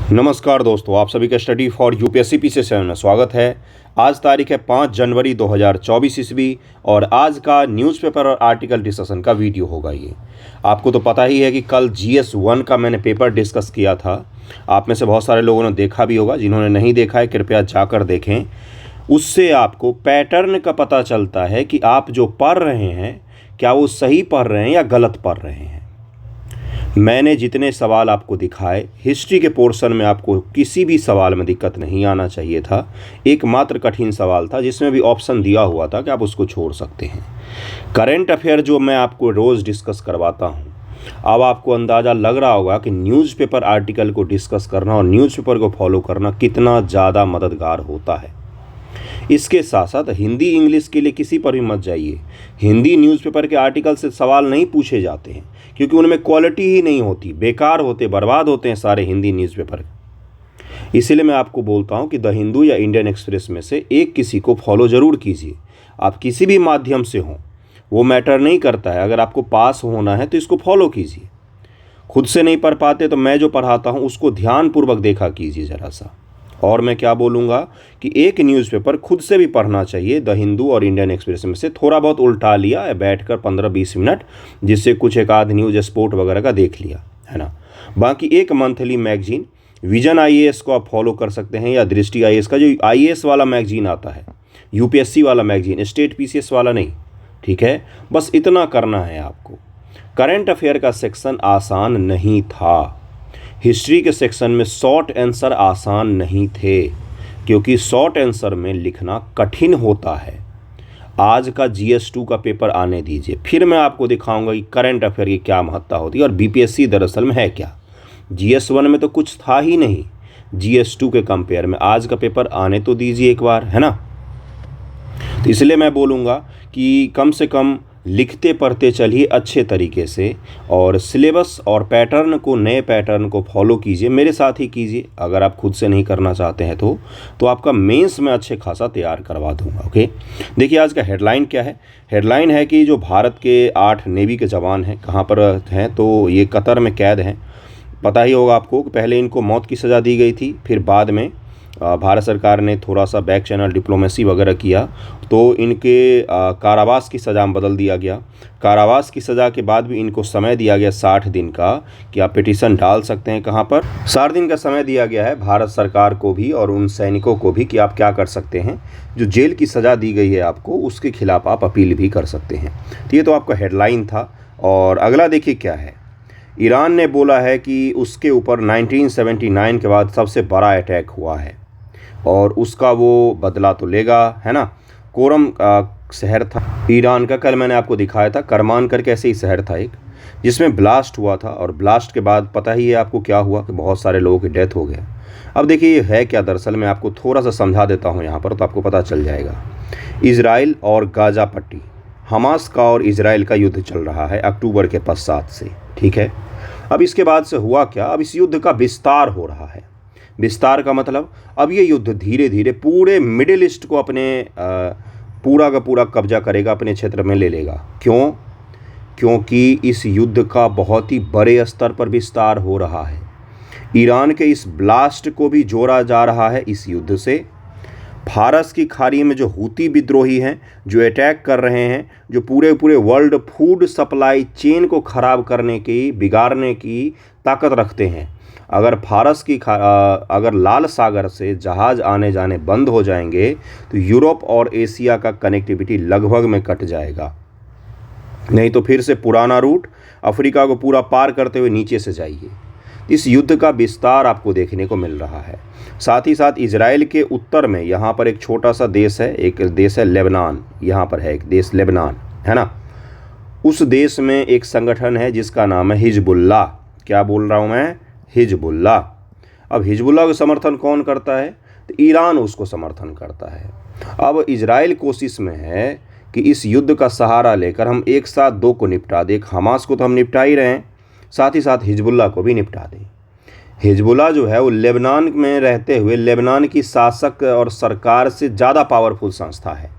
नमस्कार दोस्तों, आप सभी का स्टडी फॉर यूपीएससी पीसी 7 में स्वागत है। आज तारीख है 5 जनवरी 2024 ईस्वी और आज का न्यूज़पेपर और आर्टिकल डिस्कशन का वीडियो होगा। ये आपको तो पता ही है कि कल GS 1 का मैंने पेपर डिस्कस किया था। आप में से बहुत सारे लोगों ने देखा भी होगा, जिन्होंने नहीं देखा है कृपया जाकर देखें। उससे आपको पैटर्न का पता चलता है कि आप जो पढ़ रहे हैं क्या वो सही पढ़ रहे हैं या गलत पढ़ रहे हैं। मैंने जितने सवाल आपको दिखाए, हिस्ट्री के पोर्शन में आपको किसी भी सवाल में दिक्कत नहीं आना चाहिए था। एकमात्र कठिन सवाल था जिसमें भी ऑप्शन दिया हुआ था कि आप उसको छोड़ सकते हैं। करंट अफेयर जो मैं आपको रोज़ डिस्कस करवाता हूं, अब आपको अंदाज़ा लग रहा होगा कि न्यूज़पेपर आर्टिकल को डिस्कस करना और न्यूज़पेपर को फॉलो करना कितना ज़्यादा मददगार होता है। इसके साथ साथ हिंदी इंग्लिश के लिए किसी पर भी मत जाइए। हिंदी न्यूज़पेपर के आर्टिकल से सवाल नहीं पूछे जाते हैं क्योंकि उनमें क्वालिटी ही नहीं होती, बेकार होते, बर्बाद होते हैं सारे हिंदी न्यूज़पेपर। इसीलिए मैं आपको बोलता हूं कि द हिंदू या इंडियन एक्सप्रेस में से एक किसी को फॉलो ज़रूर कीजिए। आप किसी भी माध्यम से हों, वो मैटर नहीं करता है। अगर आपको पास होना है तो इसको फॉलो कीजिए। खुद से नहीं पढ़ पाते तो मैं जो पढ़ाता हूँ उसको ध्यानपूर्वक देखा कीजिए ज़रा सा। और मैं क्या बोलूँगा कि एक न्यूज़पेपर खुद से भी पढ़ना चाहिए। द हिंदू और इंडियन एक्सप्रेस में से थोड़ा बहुत उल्टा लिया या बैठकर 15-20 मिनट, जिससे कुछ एक आध न्यूज़ स्पोर्ट वगैरह का देख लिया, है ना। बाकी एक मंथली मैगजीन विजन IAS को आप फॉलो कर सकते हैं, या दृष्टि IAS का जो IAS वाला मैगजीन आता है, UPSC वाला मैगजीन, स्टेट PCS वाला नहीं, ठीक है। बस इतना करना है आपको। करंट अफेयर का सेक्शन आसान नहीं था। हिस्ट्री के सेक्शन में शॉर्ट आंसर आसान नहीं थे क्योंकि शॉर्ट आंसर में लिखना कठिन होता है। आज का GS 2 का पेपर आने दीजिए, फिर मैं आपको दिखाऊंगा कि करंट अफेयर की क्या महत्ता होती है और BPSC दरअसल में है क्या। GS 1 में तो कुछ था ही नहीं, GS 2 के कंपेयर में आज का पेपर आने तो दीजिए एक बार, है ना। तो इसलिए मैं बोलूँगा कि कम से कम लिखते पढ़ते चलिए अच्छे तरीके से, और सिलेबस और पैटर्न को, नए पैटर्न को फॉलो कीजिए, मेरे साथ ही कीजिए। अगर आप खुद से नहीं करना चाहते हैं तो आपका मेंस में अच्छे खासा तैयार करवा दूंगा। ओके, देखिए आज का हेडलाइन क्या है। हेडलाइन है कि जो भारत के 8 नेवी के जवान हैं, कहाँ पर हैं, तो ये कतर में कैद हैं। पता ही होगा आपको कि पहले इनको मौत की सज़ा दी गई थी, फिर बाद में भारत सरकार ने थोड़ा सा बैक चैनल डिप्लोमेसी वगैरह किया तो इनके कारावास की सज़ा में बदल दिया गया। कारावास की सज़ा के बाद भी इनको समय दिया गया 60 दिन का कि आप पिटीशन डाल सकते हैं। कहाँ पर 60 दिन का समय दिया गया है भारत सरकार को भी और उन सैनिकों को भी कि आप क्या कर सकते हैं, जो जेल की सज़ा दी गई है आपको, उसके खिलाफ आप अपील भी कर सकते हैं। तो ये तो आपका हेडलाइन था। और अगला देखिए क्या है। ईरान ने बोला है कि उसके ऊपर 1979 के बाद सबसे बड़ा अटैक हुआ है और उसका वो बदला तो लेगा, है ना। कोरम शहर था ईरान का, कल मैंने आपको दिखाया था। करमान करके ऐसे ही शहर था एक, जिसमें ब्लास्ट हुआ था और ब्लास्ट के बाद पता ही है आपको क्या हुआ कि बहुत सारे लोगों की डेथ हो गया। अब देखिए ये है क्या, दरअसल मैं आपको थोड़ा सा समझा देता हूँ यहाँ पर तो आपको पता चल जाएगा। इजराइल और गाज़ा पट्टी, हमास का और इजराइल का युद्ध चल रहा है अक्टूबर के पश्चात से, ठीक है। अब इसके बाद से हुआ क्या, अब इस युद्ध का विस्तार हो रहा है। विस्तार का मतलब अब ये युद्ध धीरे धीरे पूरे मिडिल ईस्ट को अपने पूरा का पूरा कब्जा करेगा, अपने क्षेत्र में ले लेगा। क्यों? क्योंकि इस युद्ध का बहुत ही बड़े स्तर पर विस्तार हो रहा है। ईरान के इस ब्लास्ट को भी जोड़ा जा रहा है इस युद्ध से। फारस की खाड़ी में जो हूती विद्रोही हैं, जो अटैक कर रहे हैं, जो पूरे वर्ल्ड फूड सप्लाई चेन को ख़राब करने की, बिगाड़ने की ताकत रखते हैं, अगर फारस की अगर लाल सागर से जहाज़ आने जाने बंद हो जाएंगे तो यूरोप और एशिया का कनेक्टिविटी लगभग में कट जाएगा। नहीं तो फिर से पुराना रूट अफ्रीका को पूरा पार करते हुए नीचे से जाइए। इस युद्ध का विस्तार आपको देखने को मिल रहा है। साथ ही साथ इजराइल के उत्तर में यहाँ पर एक छोटा सा देश है, एक देश है लेबनान, यहाँ पर है एक देश लेबनान, है ना। उस देश में एक संगठन है जिसका नाम है हिजबुल्लाह। क्या बोल रहा हूँ मैं? हिजबुल्लाह। अब हिजबुल्लाह को समर्थन कौन करता है? तो ईरान उसको समर्थन करता है। अब इजराइल कोशिश में है कि इस युद्ध का सहारा लेकर हम एक साथ दो को निपटा दें। हमास को तो हम निपटा ही रहे हैं, साथ ही साथ हिजबुल्लाह को भी निपटा दें। हिजबुल्लाह जो है वो लेबनान में रहते हुए लेबनान की शासक और सरकार से ज़्यादा पावरफुल संस्था है,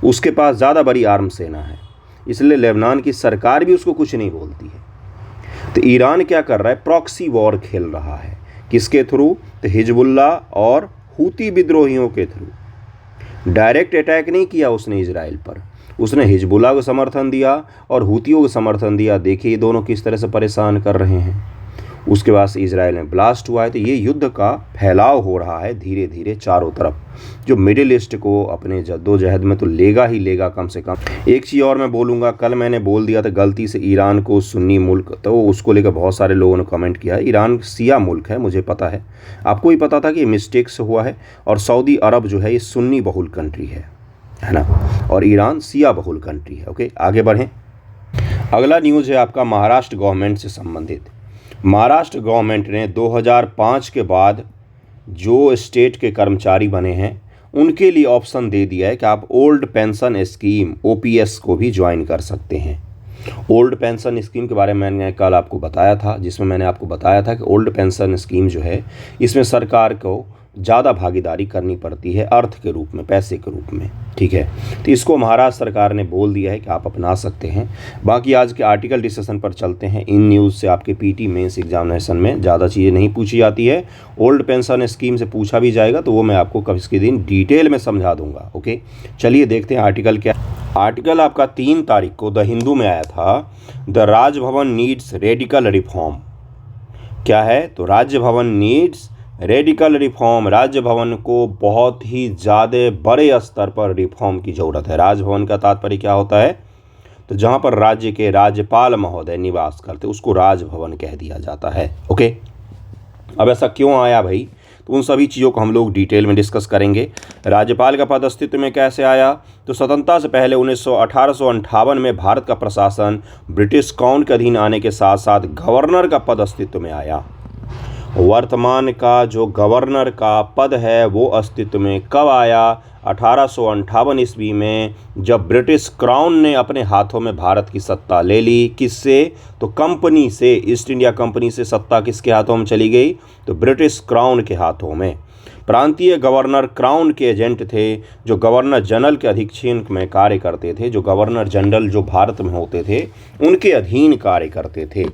उसके पास ज़्यादा बड़ी आर्म सेना है, इसलिए लेबनान की सरकार भी उसको कुछ नहीं बोलती है। तो ईरान क्या कर रहा है? प्रॉक्सी वॉर खेल रहा है किसके थ्रू? तो हिजबुल्लाह और हूती विद्रोहियों के थ्रू। डायरेक्ट अटैक नहीं किया उसने इजराइल पर, उसने हिजबुल्लाह को समर्थन दिया और हूतियों को समर्थन दिया। देखिए ये दोनों किस तरह से परेशान कर रहे हैं। उसके बाद इजराइल में ब्लास्ट हुआ है। तो ये युद्ध का फैलाव हो रहा है धीरे धीरे चारों तरफ, जो मिडिल ईस्ट को अपने जद्दोजहद में तो लेगा ही लेगा कम से कम। एक चीज़ और मैं बोलूँगा, कल मैंने बोल दिया था गलती से ईरान को सुन्नी मुल्क, तो उसको लेकर बहुत सारे लोगों ने कमेंट किया। ईरान शिया मुल्क है, मुझे पता है, आपको भी पता था कि मिस्टेक से हुआ है। और सऊदी अरब जो है ये सुन्नी बहुल कंट्री है ना, और ईरान शिया बहुल कंट्री है। ओके, आगे बढ़ें। अगला न्यूज़ है आपका महाराष्ट्र गवर्नमेंट से संबंधित। महाराष्ट्र गवर्नमेंट ने 2005 के बाद जो स्टेट के कर्मचारी बने हैं उनके लिए ऑप्शन दे दिया है कि आप ओल्ड पेंशन स्कीम OPS को भी ज्वाइन कर सकते हैं। ओल्ड पेंशन स्कीम के बारे में मैंने कल आपको बताया था, जिसमें मैंने आपको बताया था कि ओल्ड पेंशन स्कीम जो है इसमें सरकार को ज़्यादा भागीदारी करनी पड़ती है अर्थ के रूप में, पैसे के रूप में। ठीक है, तो इसको महाराष्ट्र सरकार ने बोल दिया है कि आप अपना सकते हैं। बाकी आज के आर्टिकल डिस्कशन पर चलते हैं। इन न्यूज़ से आपके PT मेंस एग्जामिनेशन में ज़्यादा चीज़ें नहीं पूछी जाती है। ओल्ड पेंशन स्कीम से पूछा भी जाएगा तो वो मैं आपको कभी इसके दिन डिटेल में समझा दूंगा। ओके, चलिए देखते हैं आर्टिकल क्या। आर्टिकल आपका 3 तारीख को द हिंदू में आया था। The Raj Bhavan needs radical reform. क्या है? तो राजभवन नीड्स रेडिकल रिफॉर्म। राज्य भवन को बहुत ही ज़्यादा बड़े स्तर पर रिफॉर्म की ज़रूरत है। राजभवन का तात्पर्य क्या होता है? तो जहाँ पर राज्य के राज्यपाल महोदय निवास करते उसको राजभवन कह दिया जाता है। ओके, अब ऐसा क्यों आया भाई? तो उन सभी चीज़ों को हम लोग डिटेल में डिस्कस करेंगे। राज्यपाल का पद अस्तित्व में कैसे आया? तो स्वतंत्रता से पहले 1858 में भारत का प्रशासन ब्रिटिश क्राउन के अधीन आने के साथ साथ गवर्नर का पद अस्तित्व में आया। वर्तमान का जो गवर्नर का पद है वो अस्तित्व में कब आया? 1858 ईस्वी में, जब ब्रिटिश क्राउन ने अपने हाथों में भारत की सत्ता ले ली। किससे? तो कंपनी से, ईस्ट इंडिया कंपनी से सत्ता किसके हाथों में चली गई? तो ब्रिटिश क्राउन के हाथों में। प्रांतीय गवर्नर क्राउन के एजेंट थे, जो गवर्नर जनरल के अधीक्षण में कार्य करते थे। जो गवर्नर जनरल जो भारत में होते थे उनके अधीन कार्य करते थे।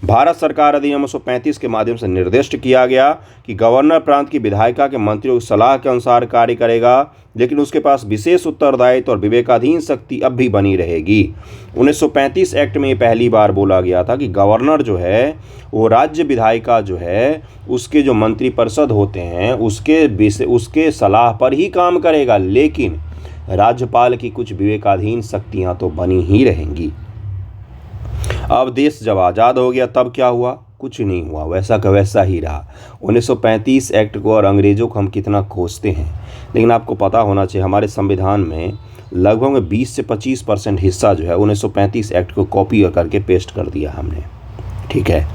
भारत सरकार अधिनियम 1935 के माध्यम से निर्दिष्ट किया गया कि गवर्नर प्रांत की विधायिका के मंत्रियों की सलाह के अनुसार कार्य करेगा, लेकिन उसके पास विशेष उत्तरदायित्व और विवेकाधीन शक्ति अब भी बनी रहेगी। 1935 एक्ट में ये पहली बार बोला गया था कि गवर्नर जो है वो राज्य विधायिका जो है उसके जो मंत्रिपरिषद होते हैं उसके सलाह पर ही काम करेगा, लेकिन राज्यपाल की कुछ विवेकाधीन शक्तियां तो बनी ही रहेंगी। अब देश जब आज़ाद हो गया तब क्या हुआ? कुछ नहीं हुआ, वैसा का वैसा ही रहा। 1935 एक्ट को और अंग्रेज़ों को हम कितना कोसते हैं, लेकिन आपको पता होना चाहिए हमारे संविधान में लगभग 20 से 25% हिस्सा जो है 1935 एक्ट को कॉपी करके पेस्ट कर दिया हमने। ठीक है,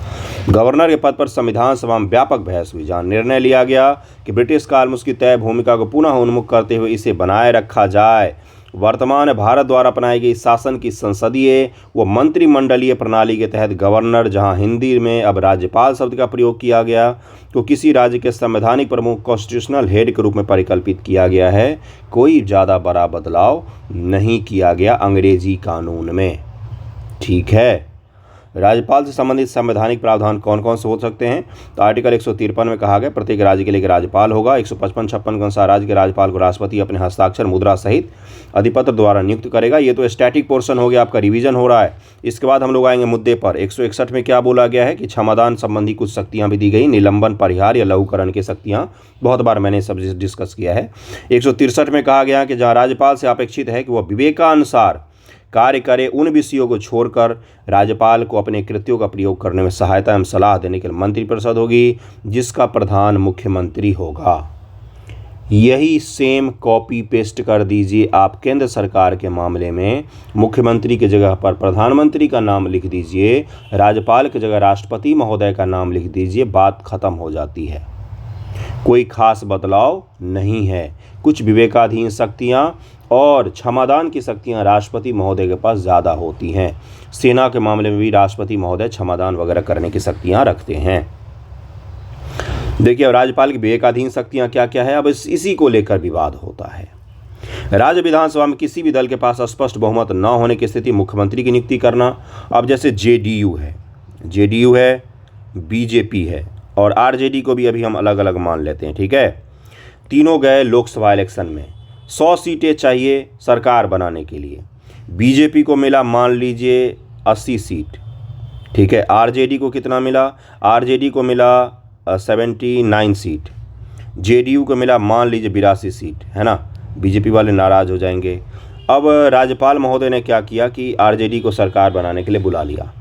गवर्नर के पद पर संविधान सभा में व्यापक बहस हुई, जहाँ निर्णय लिया गया कि ब्रिटिश काल में उसकी तय भूमिका को पुनः उन्मुख करते हुए इसे बनाए रखा जाए। वर्तमान भारत द्वारा अपनाई गई शासन की संसदीय व मंत्रिमंडलीय प्रणाली के तहत गवर्नर, जहां हिंदी में अब राज्यपाल शब्द का प्रयोग किया गया, को किसी राज्य के संवैधानिक प्रमुख कॉन्स्टिट्यूशनल हेड के रूप में परिकल्पित किया गया है। कोई ज़्यादा बड़ा बदलाव नहीं किया गया अंग्रेजी कानून में। ठीक है, राज्यपाल से संबंधित संवैधानिक प्रावधान कौन कौन से हो सकते हैं? तो आर्टिकल 153 में कहा गया प्रत्येक राज्य के लिए राज्यपाल होगा। 155-56 के अनुसार राज्य के राज्यपाल को राष्ट्रपति अपने हस्ताक्षर मुद्रा सहित अधिपत्र द्वारा नियुक्त करेगा। ये तो स्टैटिक पोर्शन हो गया, आपका रिवीजन हो रहा है। इसके बाद हम लोग आएंगे मुद्दे पर। 161 में क्या बोला गया है कि क्षमादान संबंधी कुछ शक्तियाँ भी दी गई, निलंबन, परिहार या लघुकरण की शक्तियाँ, बहुत बार मैंने सब डिस्कस किया है। 163 में कहा गया कि जहाँ राज्यपाल से अपेक्षित है कि वह विवेकानुसार कार्य करे, उन विषयों को छोड़कर राज्यपाल को अपने कृत्यों का प्रयोग करने में सहायता एवं सलाह देने के लिए मंत्रिपरिषद होगी, जिसका प्रधान मुख्यमंत्री होगा। यही सेम कॉपी पेस्ट कर दीजिए आप केंद्र सरकार के मामले में। मुख्यमंत्री की जगह पर प्रधानमंत्री का नाम लिख दीजिए, राज्यपाल की जगह राष्ट्रपति महोदय का नाम लिख दीजिए, बात खत्म हो जाती है। कोई खास बदलाव नहीं है। कुछ विवेकाधीन शक्तियाँ और क्षमादान की शक्तियाँ राष्ट्रपति महोदय के पास ज़्यादा होती हैं। सेना के मामले में भी राष्ट्रपति महोदय क्षमादान वगैरह करने की शक्तियाँ रखते हैं। देखिए, अब राज्यपाल की विवेकाधीन शक्तियाँ क्या क्या है, अब इसी को लेकर विवाद होता है। राज्य विधानसभा में किसी भी दल के पास स्पष्ट बहुमत न होने की स्थिति मुख्यमंत्री की नियुक्ति करना। अब जैसे JDU है, BJP है और आरजेडी को भी अभी हम अलग अलग मान लेते हैं, ठीक है। तीनों गए लोकसभा इलेक्शन में, 100 सीटें चाहिए सरकार बनाने के लिए। बीजेपी को मिला मान लीजिए 80 सीट, ठीक है। आरजेडी को कितना मिला? आरजेडी को मिला 79 सीट। जेडीयू को मिला मान लीजिए 82 सीट, है ना। बीजेपी वाले नाराज़ हो जाएंगे। अब राज्यपाल महोदय ने क्या किया कि आरजेडी को सरकार बनाने के लिए बुला लिया।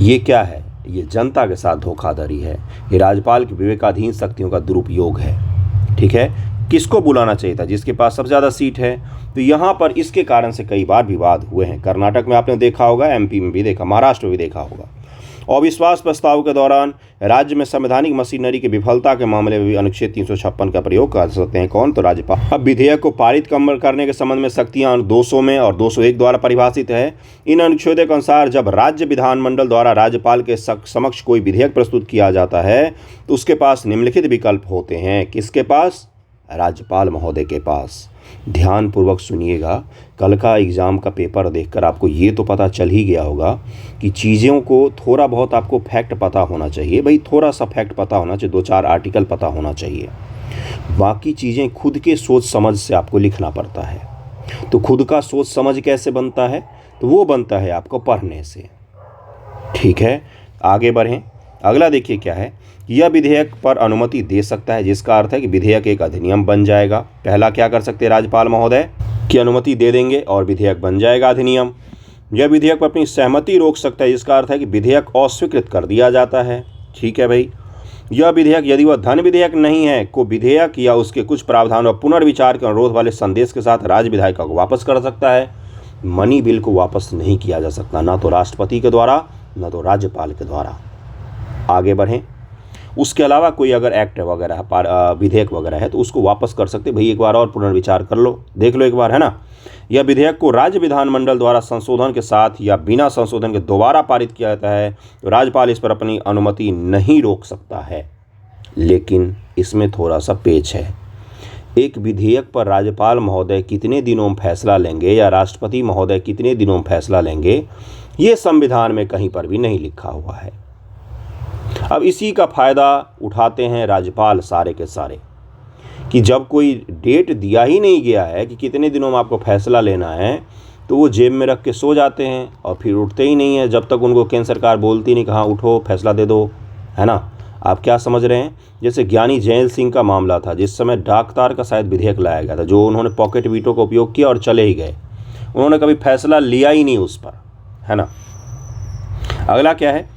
ये क्या है? ये जनता के साथ धोखाधड़ी है। ये राज्यपाल की विवेकाधीन शक्तियों का दुरुपयोग है, ठीक है। किसको बुलाना चाहिए था? जिसके पास सबसे ज़्यादा सीट है। तो यहाँ पर इसके कारण से कई बार विवाद हुए हैं। कर्नाटक में आपने देखा होगा, एमपी में भी देखा, महाराष्ट्र में भी देखा होगा। अविश्वास प्रस्ताव के दौरान राज्य में संवैधानिक मशीनरी की विफलता के मामले में भी अनुच्छेद 356 का प्रयोग कर सकते हैं कौन? तो राज्यपाल। अब विधेयक को पारित करने के संबंध में शक्तियां 200 में और 201 द्वारा परिभाषित है। इन अनुच्छेदों के अनुसार जब राज्य विधानमंडल द्वारा राज्यपाल के समक्ष कोई विधेयक प्रस्तुत किया जाता है तो उसके पास निम्नलिखित विकल्प होते हैं। किसके पास? राज्यपाल महोदय के पास। ध्यानपूर्वक सुनिएगा, कल का एग्ज़ाम का पेपर देखकर आपको ये तो पता चल ही गया होगा कि चीज़ों को थोड़ा बहुत आपको फैक्ट पता होना चाहिए। भाई थोड़ा सा फैक्ट पता होना चाहिए, 2-4 आर्टिकल पता होना चाहिए। बाकी चीज़ें खुद के सोच समझ से आपको लिखना पड़ता है। तो खुद का सोच समझ कैसे बनता है? तो वो बनता है आपको पढ़ने से, ठीक है। आगे बढ़ें। अगला देखिए क्या है, यह विधेयक पर अनुमति दे सकता है, जिसका अर्थ है कि विधेयक एक अधिनियम बन जाएगा। पहला क्या कर सकते हैं राज्यपाल महोदय की अनुमति दे देंगे और विधेयक बन जाएगा अधिनियम। यह विधेयक पर अपनी सहमति रोक सकता है, जिसका अर्थ है कि विधेयक अस्वीकृत कर दिया जाता है, ठीक है भाई। यह विधेयक यदि वह धन विधेयक नहीं है को विधेयक या उसके कुछ प्रावधान और पुनर्विचार के अनुरोध वाले संदेश के साथ राज्य विधायिका को वापस कर सकता है। मनी बिल को वापस नहीं किया जा सकता, ना तो राष्ट्रपति के द्वारा ना तो राज्यपाल के द्वारा। आगे बढ़ें। उसके अलावा कोई अगर एक्ट वगैरह विधेयक वगैरह है तो उसको वापस कर सकते, भाई एक बार और पुनर्विचार कर लो, देख लो एक बार, है ना। यह विधेयक को राज्य विधानमंडल द्वारा संशोधन के साथ या बिना संशोधन के दोबारा पारित किया जाता है तो राज्यपाल इस पर अपनी अनुमति नहीं रोक सकता है। लेकिन इसमें थोड़ा सा पेच है। एक विधेयक पर राज्यपाल महोदय कितने दिनों में फैसला लेंगे या राष्ट्रपति महोदय कितने दिनों में फैसला लेंगे, ये संविधान में कहीं पर भी नहीं लिखा हुआ है। अब इसी का फ़ायदा उठाते हैं राज्यपाल सारे के सारे कि जब कोई डेट दिया ही नहीं गया है कि कितने दिनों में आपको फैसला लेना है तो वो जेब में रख के सो जाते हैं और फिर उठते ही नहीं है जब तक उनको केंद्र सरकार बोलती नहीं, कहाँ उठो फैसला दे दो, है ना। आप क्या समझ रहे हैं? जैसे ज्ञानी जैल सिंह का मामला था, जिस समय डाक तार का शायद विधेयक लाया गया था, जो उन्होंने पॉकेट वीटो का उपयोग किया और चले ही गए। उन्होंने कभी फैसला लिया ही नहीं उस पर, है ना। अगला क्या है,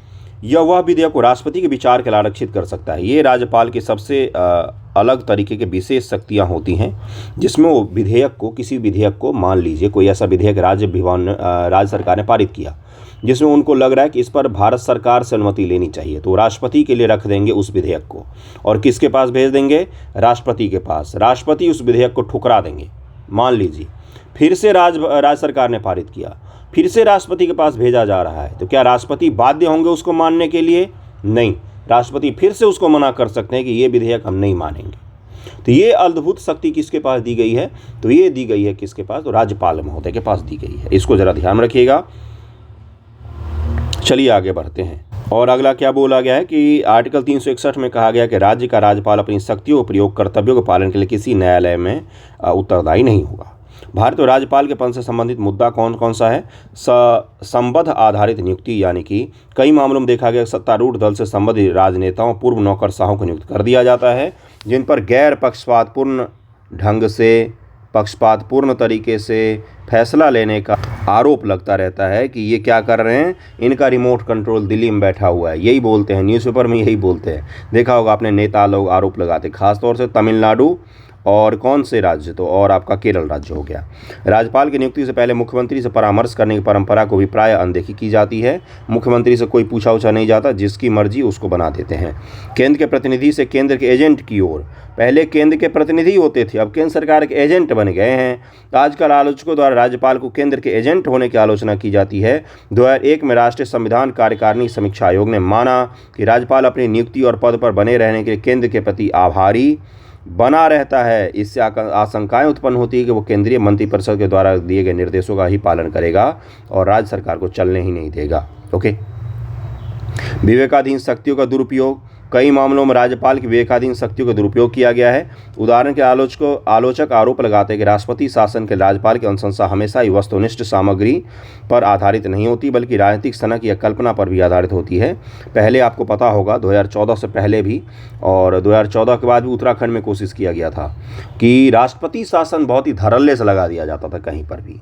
यह वह विधेयक को राष्ट्रपति के विचार के लिए आरक्षित कर सकता है। ये राज्यपाल की सबसे अलग तरीके के विशेष शक्तियां होती हैं जिसमें वो विधेयक को, किसी विधेयक को, मान लीजिए कोई ऐसा विधेयक राज्य सरकार ने पारित किया जिसमें उनको लग रहा है कि इस पर भारत सरकार से अनुमति लेनी चाहिए, तो राष्ट्रपति के लिए रख देंगे उस विधेयक को और किसके पास भेज देंगे? राष्ट्रपति के पास। राष्ट्रपति उस विधेयक को ठुकरा देंगे। मान लीजिए फिर से राज्य सरकार ने पारित किया, फिर से राष्ट्रपति के पास भेजा जा रहा है, तो क्या राष्ट्रपति बाध्य होंगे उसको मानने के लिए? नहीं, राष्ट्रपति फिर से उसको मना कर सकते हैं कि ये विधेयक हम नहीं मानेंगे। तो ये अद्भुत शक्ति किसके पास दी गई है? तो ये दी गई है किसके पास? तो राज्यपाल महोदय के पास दी गई है। इसको जरा ध्यान रखिएगा। चलिए आगे बढ़ते हैं। और अगला क्या बोला गया है कि आर्टिकल 361 में कहा गया कि राज्य का राज्यपाल अपनी शक्तियों प्रयोग कर्तव्यों के पालन के लिए किसी न्यायालय में उत्तरदायी नहीं होगा। भारतीय राज्यपाल के पद से संबंधित मुद्दा कौन कौन सा है? संबद्ध आधारित नियुक्ति, यानी कि कई मामलों में देखा गया सत्तारूढ़ दल से संबंधित राजनेताओं, पूर्व नौकरशाहों को नियुक्त कर दिया जाता है जिन पर गैर पक्षपातपूर्ण ढंग से, पक्षपातपूर्ण तरीके से फैसला लेने का आरोप लगता रहता है कि ये क्या कर रहे हैं, इनका रिमोट कंट्रोल दिल्ली में बैठा हुआ है। यही बोलते हैं, न्यूज़पेपर में यही बोलते हैं। देखा होगा आपने, नेता लोग आरोप लगाते, खासतौर से तमिलनाडु और कौन से राज्य, तो और आपका केरल राज्य हो गया। राज्यपाल की नियुक्ति से पहले मुख्यमंत्री से परामर्श करने की परंपरा को भी प्राय अनदेखी की जाती है। मुख्यमंत्री से कोई पूछा उछा नहीं जाता, जिसकी मर्जी उसको बना देते हैं। केंद्र के प्रतिनिधि से केंद्र के एजेंट की ओर, पहले केंद्र के प्रतिनिधि होते थे, अब केंद्र सरकार के एजेंट बन गए हैं। आजकल आलोचकों द्वारा राज्यपाल को केंद्र के एजेंट होने की आलोचना की जाती है। 2001 में राष्ट्रीय संविधान कार्यकारिणी समीक्षा आयोग ने माना कि राज्यपाल अपनी नियुक्ति और पद पर बने रहने के लिए केंद्र के प्रति आभारी बना रहता है। इससे आशंकाएं उत्पन्न होती है कि वो केंद्रीय मंत्रिपरिषद के द्वारा दिए गए निर्देशों का ही पालन करेगा और राज्य सरकार को चलने ही नहीं देगा। ओके। विवेकाधीन शक्तियों का दुरुपयोग, कई मामलों में राज्यपाल की विवेकाधीन शक्तियों का दुरुपयोग किया गया है। उदाहरण के आलोचक आरोप लगाते हैं कि राष्ट्रपति शासन के राज्यपाल की अनुशंसा हमेशा ही वस्तुनिष्ठ सामग्री पर आधारित नहीं होती, बल्कि राजनीतिक सनक या कल्पना पर भी आधारित होती है। पहले आपको पता होगा 2014 से पहले भी और 2014 के बाद भी उत्तराखंड में कोशिश किया गया था कि राष्ट्रपति शासन बहुत ही धड़ल्ले से लगा दिया जाता था कहीं पर भी।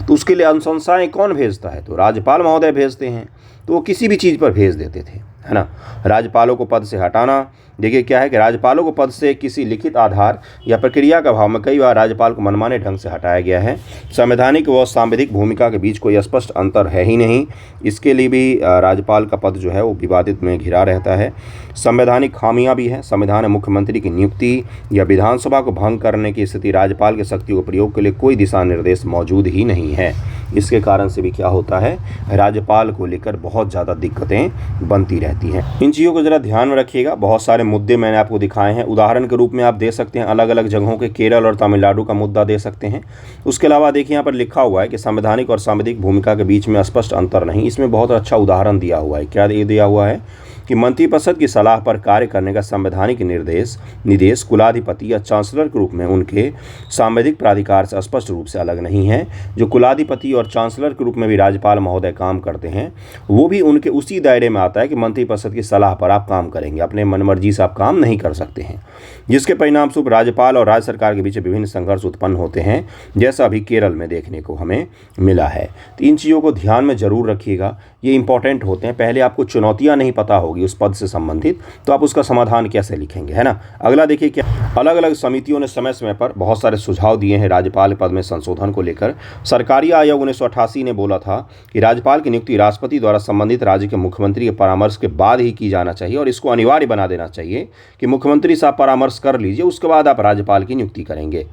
तो उसके लिए अनुशंसाएं कौन भेजता है? तो राज्यपाल महोदय भेजते हैं। तो वो किसी भी चीज़ पर भेज देते थे, है ना। राज्यपालों को पद से हटाना, देखिए क्या है कि राज्यपालों को पद से किसी लिखित आधार या प्रक्रिया का अभाव में कई बार राज्यपाल को मनमाने ढंग से हटाया गया है। संवैधानिक व सांविधिक भूमिका के बीच कोई स्पष्ट अंतर है ही नहीं, इसके लिए भी राज्यपाल का पद जो है वो विवादित में घिरा रहता है। संवैधानिक खामियां भी हैं। संविधान में मुख्यमंत्री की नियुक्ति या विधानसभा को भंग करने की स्थिति राज्यपाल की शक्तियों के प्रयोग के लिए कोई दिशा निर्देश मौजूद ही नहीं है। इसके कारण से भी क्या होता है, राज्यपाल को लेकर बहुत ज़्यादा दिक्कतें बनती रहती हैं। इन चीज़ों को ज़रा ध्यान में रखिएगा। बहुत सारे मुद्दे मैंने आपको दिखाए हैं। उदाहरण के रूप में आप दे सकते हैं अलग अलग जगहों के, केरल और तमिलनाडु का मुद्दा दे सकते हैं। उसके अलावा देखिए यहाँ पर लिखा हुआ है कि संवैधानिक और सांविधिक भूमिका के बीच में स्पष्ट अंतर नहीं। इसमें बहुत अच्छा उदाहरण दिया हुआ है। क्या दिया हुआ है कि मंत्रिपरिषद की सलाह पर कार्य करने का संवैधानिक निदेश कुलाधिपति या चांसलर के रूप में उनके सांविधिक प्राधिकार से स्पष्ट रूप से अलग नहीं है। जो कुलाधिपति और चांसलर के रूप में भी राज्यपाल महोदय काम करते हैं, वो भी उनके उसी दायरे में आता है कि मंत्रिपरिषद की सलाह पर आप काम करेंगे, अपने मनमर्जी से आप काम नहीं कर सकते हैं, जिसके परिणाम स्वरूप राज्यपाल और राज्य सरकार के बीच विभिन्न संघर्ष उत्पन्न होते हैं, जैसा अभी केरल में देखने को हमें मिला है। तो इन चीज़ों को ध्यान में जरूर रखिएगा, ये इंपॉर्टेंट होते हैं। पहले आपको चुनौतियाँ नहीं पता होगी उस पद से संबंधित, तो आप उसका समाधान कैसे लिखेंगे, है ना। अगला देखिए क्या अलग अलग समितियों ने समय समय पर बहुत सारे सुझाव दिए हैं राज्यपाल पद में संशोधन को लेकर। सरकारी आयोग 1988 ने बोला था कि राज्यपाल की नियुक्ति राष्ट्रपति द्वारा संबंधित राज्य के मुख्यमंत्री के परामर्श के बाद ही की जाना चाहिए और इसको अनिवार्य बना देना चाहिए कि मुख्यमंत्री साहब परामर्श कर लीजिए, उसके बाद आप राज्यपाल की नियुक्ति करेंगे।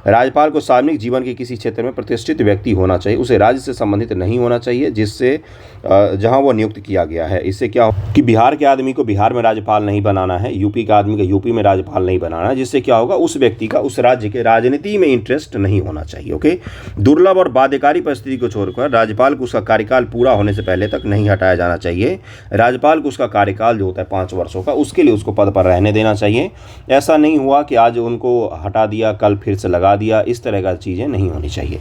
राज्यपाल को सार्वजनिक जीवन के किसी क्षेत्र में प्रतिष्ठित व्यक्ति होना चाहिए, उसे राज्य से संबंधित नहीं होना चाहिए जिससे जहां वो नियुक्त किया गया है। इससे क्या हो कि बिहार के आदमी को बिहार में राज्यपाल नहीं बनाना है, यूपी का आदमी को यूपी में राज्यपाल नहीं बनाना है, जिससे क्या होगा उस व्यक्ति का उस राज्य के राजनीति में इंटरेस्ट नहीं होना चाहिए। ओके, दुर्लभ और बाध्यकारी परिस्थिति को छोड़कर राज्यपाल को उसका कार्यकाल पूरा होने से पहले तक नहीं हटाया जाना चाहिए। राज्यपाल को उसका कार्यकाल जो होता है 5 वर्षों का, उसके लिए उसको पद पर रहने देना चाहिए। ऐसा नहीं हुआ कि आज उनको हटा दिया कल फिर से लगा दिया, इस तरह का चीज़ें नहीं होनी चाहिए।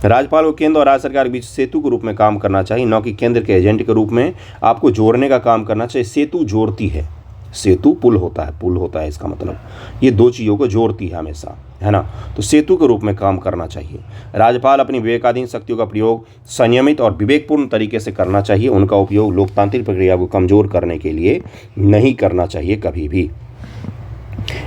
राज्यपाल को केंद्र और राज्य सरकार के बीच सेतु के रूप में काम करना चाहिए, न कि केंद्र के एजेंट के रूप में। आपको जोड़ने का काम करना चाहिए। सेतु जोड़ती है, सेतु पुल होता है इसका मतलब ये दो चीज़ों को जोड़ती है हमेशा, है ना। तो सेतु के रूप में काम करना चाहिए। राज्यपाल अपनी विवेकाधीन शक्तियों का प्रयोग संयमित और विवेकपूर्ण तरीके से करना चाहिए। उनका उपयोग लोकतांत्रिक प्रक्रिया को कमजोर करने के लिए नहीं करना चाहिए कभी भी।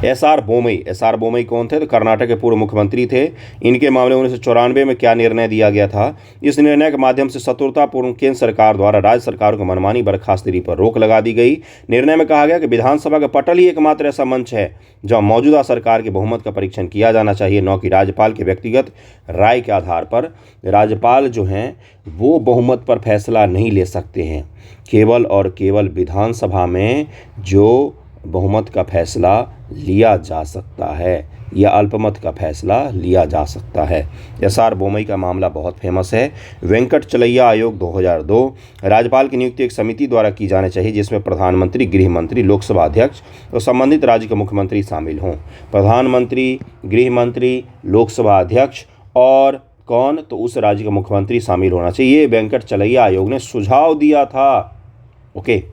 एस.आर. बोमई कौन थे? तो कर्नाटक के पूर्व मुख्यमंत्री थे। इनके मामले 1994 में क्या निर्णय दिया गया था? इस निर्णय के माध्यम से शत्रुतापूर्ण केंद्र सरकार द्वारा राज्य सरकार को मनमानी बर्खास्तगी पर रोक लगा दी गई। निर्णय में कहा गया कि विधानसभा का पटल ही एकमात्र ऐसा मंच है जहां मौजूदा सरकार के बहुमत का परीक्षण किया जाना चाहिए, न कि राज्यपाल के व्यक्तिगत राय के आधार पर। राज्यपाल जो हैं वो बहुमत पर फैसला नहीं ले सकते हैं, केवल और केवल विधानसभा में जो बहुमत का फैसला लिया जा सकता है या अल्पमत का फैसला लिया जा सकता है। एस.आर. बोमई का मामला बहुत फेमस है। वेंकटचलैया आयोग 2002। राज्यपाल की नियुक्ति एक समिति द्वारा की जानी चाहिए जिसमें प्रधानमंत्री, गृह मंत्री, लोकसभा अध्यक्ष और संबंधित राज्य के मुख्यमंत्री शामिल हों। प्रधानमंत्री, गृह मंत्री, लोकसभा अध्यक्ष और कौन? तो उस राज्य का मुख्यमंत्री शामिल होना चाहिए। ये वेंकटचलैया आयोग ने सुझाव दिया था। ओके,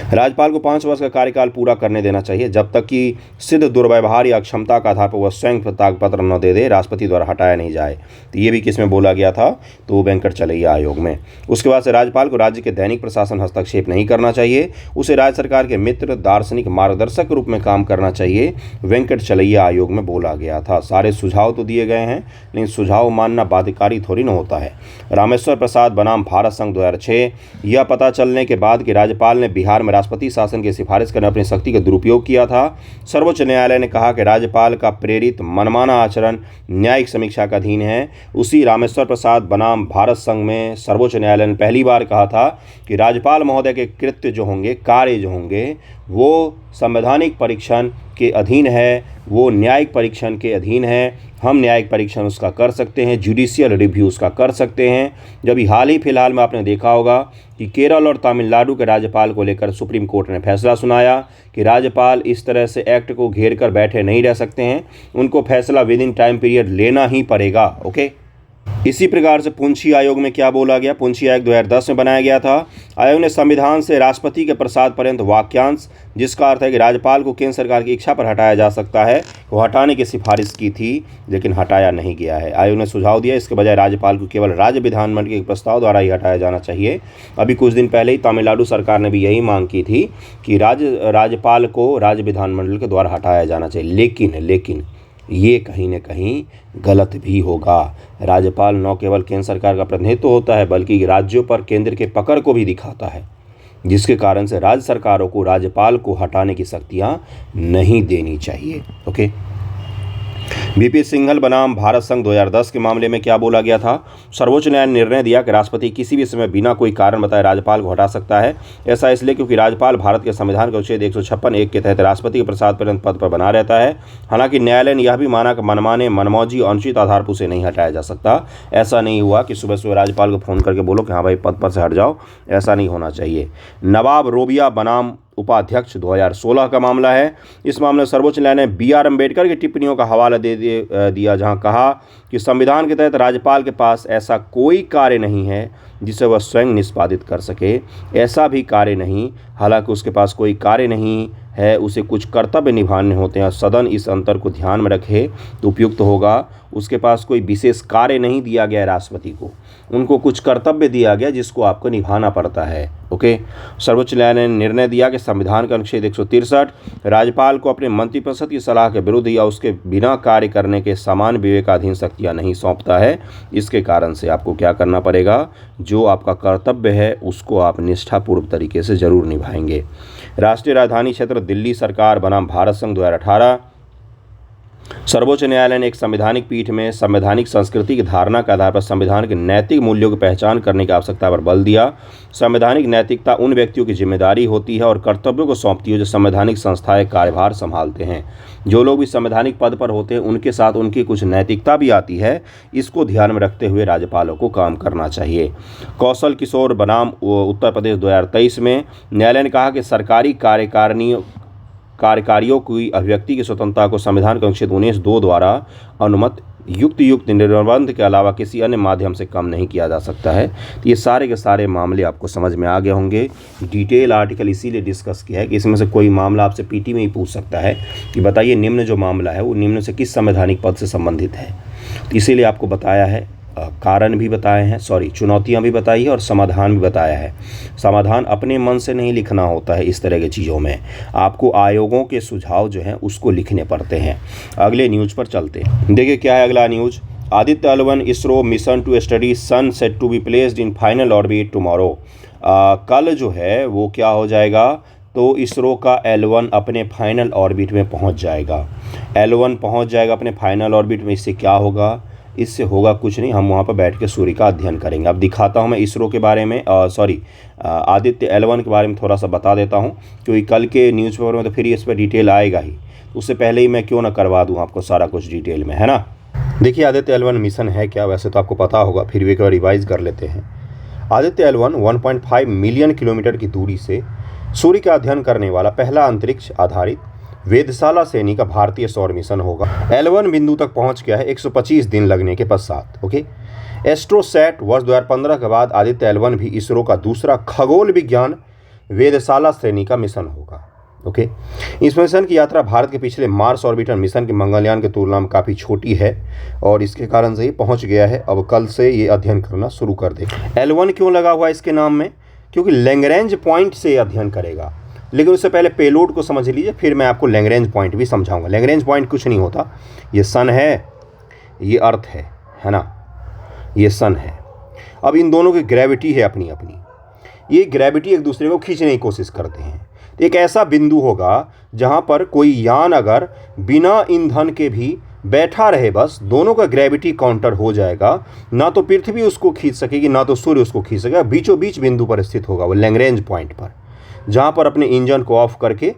राज्यपाल को 5 वर्ष का कार्यकाल पूरा करने देना चाहिए जब तक कि सिद्ध दुर्व्यवहार या अक्षमता का आधार पर वह स्वयं त्यागपत्र न दे दे, राष्ट्रपति द्वारा हटाया नहीं जाए। तो ये भी किसमें बोला गया था? तो वेंकटचलैया आयोग में। उसके बाद से राज्यपाल को राज्य के दैनिक प्रशासन हस्तक्षेप नहीं करना चाहिए, उसे राज्य सरकार के मित्र, दार्शनिक, मार्गदर्शक के रूप में काम करना चाहिए, वेंकटचलैया आयोग में बोला गया था। सारे सुझाव तो दिए गए हैं, लेकिन सुझाव मानना बाध्यकारी थोड़ी न होता है। रामेश्वर प्रसाद बनाम भारत संघ 2006। यह पता चलने के बाद कि राज्यपाल ने बिहार में राष्ट्रपति शासन की सिफारिश करने अपनी शक्ति का दुरुपयोग किया था, सर्वोच्च न्यायालय ने कहा कि राज्यपाल का प्रेरित मनमाना आचरण न्यायिक समीक्षा का अधीन है। उसी रामेश्वर प्रसाद बनाम भारत संघ में सर्वोच्च न्यायालय ने पहली बार कहा था कि राज्यपाल महोदय के कृत्य जो होंगे, कार्य जो होंगे, वो संवैधानिक परीक्षण के अधीन है, वो न्यायिक परीक्षण के अधीन है। हम न्यायिक परीक्षण उसका कर सकते हैं, जुडिशियल रिव्यू उसका कर सकते हैं। जब हाल ही फिलहाल में आपने देखा होगा कि केरल और तमिलनाडु के राज्यपाल को लेकर सुप्रीम कोर्ट ने फैसला सुनाया कि राज्यपाल इस तरह से एक्ट को घेर कर बैठे नहीं रह सकते हैं, उनको फैसला विद इन टाइम पीरियड लेना ही पड़ेगा। ओके, इसी प्रकार से पुंछी आयोग में क्या बोला गया? पुंछी आयोग 2010 में बनाया गया था। आयोग ने संविधान से राष्ट्रपति के प्रसाद पर्यंत वाक्यांश, जिसका अर्थ है कि राज्यपाल को केंद्र सरकार की इच्छा पर हटाया जा सकता है, वो हटाने की सिफारिश की थी, लेकिन हटाया नहीं गया है। आयोग ने सुझाव दिया इसके बजाय राज्यपाल को केवल राज्य विधानमंडल के प्रस्ताव द्वारा ही हटाया जाना चाहिए। अभी कुछ दिन पहले ही तमिलनाडु सरकार ने भी यही मांग की थी कि राज्यपाल को राज्य विधानमंडल के द्वारा हटाया जाना चाहिए, लेकिन ये कहीं न कहीं गलत भी होगा। राज्यपाल न केवल केंद्र सरकार का प्रतिनिधित्व होता है, बल्कि राज्यों पर केंद्र के पकड़ को भी दिखाता है, जिसके कारण से राज्य सरकारों को राज्यपाल को हटाने की शक्तियाँ नहीं देनी चाहिए। ओके, बीपी सिंघल बनाम भारत संघ 2010 के मामले में क्या बोला गया था? सर्वोच्च न्यायालय ने निर्णय दिया कि राष्ट्रपति किसी भी समय बिना कोई कारण बताए राज्यपाल को हटा सकता है। ऐसा इसलिए क्योंकि राज्यपाल भारत के संविधान के अनुच्छेद 156(1) के तहत राष्ट्रपति के प्रसाद पर्यंत पद पर बना रहता है। हालांकि न्यायालय ने यह भी माना कि मनमाने, मनमौजी और अनुचित आधार पर उसे नहीं हटाया जा सकता। ऐसा नहीं हुआ कि सुबह सुबह राज्यपाल को फ़ोन करके बोलो कि हाँ भाई पद पर से हट जाओ, ऐसा नहीं होना चाहिए। नवाब रोबिया बनाम उपाध्यक्ष 2016 का मामला है। इस मामले में सर्वोच्च न्यायालय ने BR अम्बेडकर की टिप्पणियों का हवाला दे दिया, जहां कहा कि संविधान के तहत राज्यपाल के पास ऐसा कोई कार्य नहीं है जिसे वह स्वयं निष्पादित कर सके। ऐसा भी कार्य नहीं, हालांकि उसके पास कोई कार्य नहीं है, उसे कुछ कर्तव्य निभाने होते हैं। सदन इस अंतर को ध्यान में रखे तो उपयुक्त होगा। उसके पास कोई विशेष कार्य नहीं दिया गया राष्ट्रपति को, उनको कुछ कर्तव्य दिया गया जिसको आपको निभाना पड़ता है। ओके, सर्वोच्च न्यायालय ने निर्णय दिया कि संविधान का अनुच्छेद 163 राज्यपाल को अपने मंत्रिपरिषद की सलाह के विरुद्ध या उसके बिना कार्य करने के समान विवेकाधीन शक्तियाँ नहीं सौंपता है। इसके कारण से आपको क्या करना पड़ेगा? जो आपका कर्तव्य है उसको आप निष्ठापूर्वक तरीके से जरूर निभाएंगे। राष्ट्रीय राजधानी क्षेत्र दिल्ली सरकार बनाम भारत संघ 2018। सर्वोच्च न्यायालय ने एक संवैधानिक पीठ में संवैधानिक संस्कृति की धारणा के आधार पर संविधान के नैतिक मूल्यों की पहचान करने की आवश्यकता पर बल दिया। संवैधानिक नैतिकता उन व्यक्तियों की जिम्मेदारी होती है और कर्तव्यों को सौंपती है जो संवैधानिक संस्थाएं कार्यभार संभालते हैं। जो लोग भी संवैधानिक पद पर होते हैं उनके साथ उनकी कुछ नैतिकता भी आती है। इसको ध्यान में रखते हुए राज्यपालों को काम करना चाहिए। कौशल किशोर बनाम उत्तर प्रदेश 2023 में न्यायालय ने कहा कि सरकारी कार्यकारियों की अभिव्यक्ति की स्वतंत्रता को संविधान के अनुच्छेद 19(2) द्वारा अनुमत युक्त निर्बंध के अलावा किसी अन्य माध्यम से कम नहीं किया जा सकता है। तो ये सारे के सारे मामले आपको समझ में आ गए होंगे। डिटेल आर्टिकल इसीलिए डिस्कस किया है कि इसमें से कोई मामला आपसे पीटी में ही पूछ सकता है कि बताइए निम्न जो मामला है वो निम्न से किस संवैधानिक पद से संबंधित है। तो इसीलिए आपको बताया है, कारण भी बताए हैं, चुनौतियां भी बताई है और समाधान भी बताया है। समाधान अपने मन से नहीं लिखना होता है। इस तरह की चीज़ों में आपको आयोगों के सुझाव जो हैं उसको लिखने पड़ते हैं। अगले न्यूज़ पर चलते हैं। देखिए क्या है अगला news. Aditya L1 ISRO mission to study sun set to be placed in final orbit tomorrow. कल जो है वो क्या हो जाएगा, तो इसरो का L1 अपने फाइनल ऑर्बिट में पहुंच जाएगा। L1 पहुंच जाएगा अपने फाइनल ऑर्बिट में। इससे क्या होगा? इससे होगा कुछ नहीं, हम वहाँ पर बैठ के सूर्य का अध्ययन करेंगे। अब दिखाता हूँ मैं इसरो के बारे में, आदित्य L1 के बारे में थोड़ा सा बता देता हूँ, क्योंकि कल के न्यूज़पेपर में तो फिर इस पर डिटेल आएगा ही। उससे पहले ही मैं क्यों ना करवा दूँ आपको सारा कुछ डिटेल में, है ना। देखिए आदित्य L1 मिशन है क्या, वैसे तो आपको पता होगा, फिर भी एक बार रिवाइज कर लेते हैं। आदित्य L1 1.5 मिलियन किलोमीटर की दूरी से सूर्य का अध्ययन करने वाला पहला अंतरिक्ष आधारित वेधशाला श्रेणी का भारतीय सौर मिशन होगा। L1 बिंदु तक पहुंच गया है 125 दिन लगने के पश्चात। ओके, एस्ट्रोसैट वर्ष 2015 के बाद आदित्य L1 भी इसरो का दूसरा खगोल विज्ञान वेधशाला श्रेणी का मिशन होगा। ओके, इस मिशन की यात्रा भारत के पिछले मार्स ऑर्बिटर मिशन के मंगलयान की तुलना में काफ़ी छोटी है और इसके कारण से ये पहुँच गया है। अब कल से ये अध्ययन करना शुरू कर देगा। L1 क्यों लगा हुआ है इसके नाम में? क्योंकि लैग्रेंज पॉइंट से अध्ययन करेगा। लेकिन उससे पहले पेलोड को समझ लीजिए, फिर मैं आपको लैग्रेंज पॉइंट भी समझाऊंगा। लैग्रेंज पॉइंट कुछ नहीं होता, ये सन है, ये अर्थ है ना, ये सन है। अब इन दोनों की ग्रेविटी है अपनी अपनी, ये ग्रेविटी एक दूसरे को खींचने की कोशिश करते हैं। एक ऐसा बिंदु होगा जहां पर कोई यान अगर बिना ईंधन के भी बैठा रहे, बस दोनों का ग्रेविटी काउंटर हो जाएगा। ना तो पृथ्वी उसको खींच सकेगी, ना तो सूर्य उसको खींच सकेगा। बीचों बीच बिंदु पर स्थित होगा वो लैग्रेंज पॉइंट पर, जहाँ पर अपने इंजन को ऑफ करके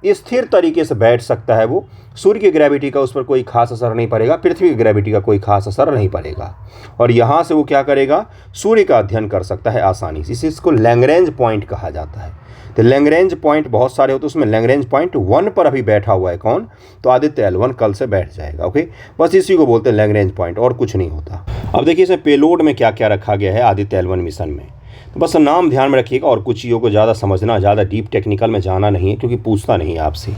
स्थिर तरीके से बैठ सकता है वो। सूर्य की ग्रेविटी का उस पर कोई खास असर नहीं पड़ेगा, पृथ्वी की ग्रेविटी का कोई खास असर नहीं पड़ेगा, और यहाँ से वो क्या करेगा, सूर्य का अध्ययन कर सकता है आसानी से। इसको लैग्रेंज पॉइंट कहा जाता है। तो लैग्रेंज पॉइंट बहुत सारे होते हैं, उसमें लैग्रेंज पॉइंट 1 पर अभी बैठा हुआ है कौन, तो आदित्य L1 कल से बैठ जाएगा। ओके, बस इसी को बोलते हैं लैग्रेंज पॉइंट, और कुछ नहीं होता। अब देखिए इसमें पेलोड में क्या क्या रखा गया है आदित्य L1 मिशन में, तो बस नाम ध्यान में रखिएगा, और कुछ चीज़ों को ज़्यादा समझना, ज़्यादा डीप टेक्निकल में जाना नहीं है, क्योंकि पूछता नहीं है आपसे।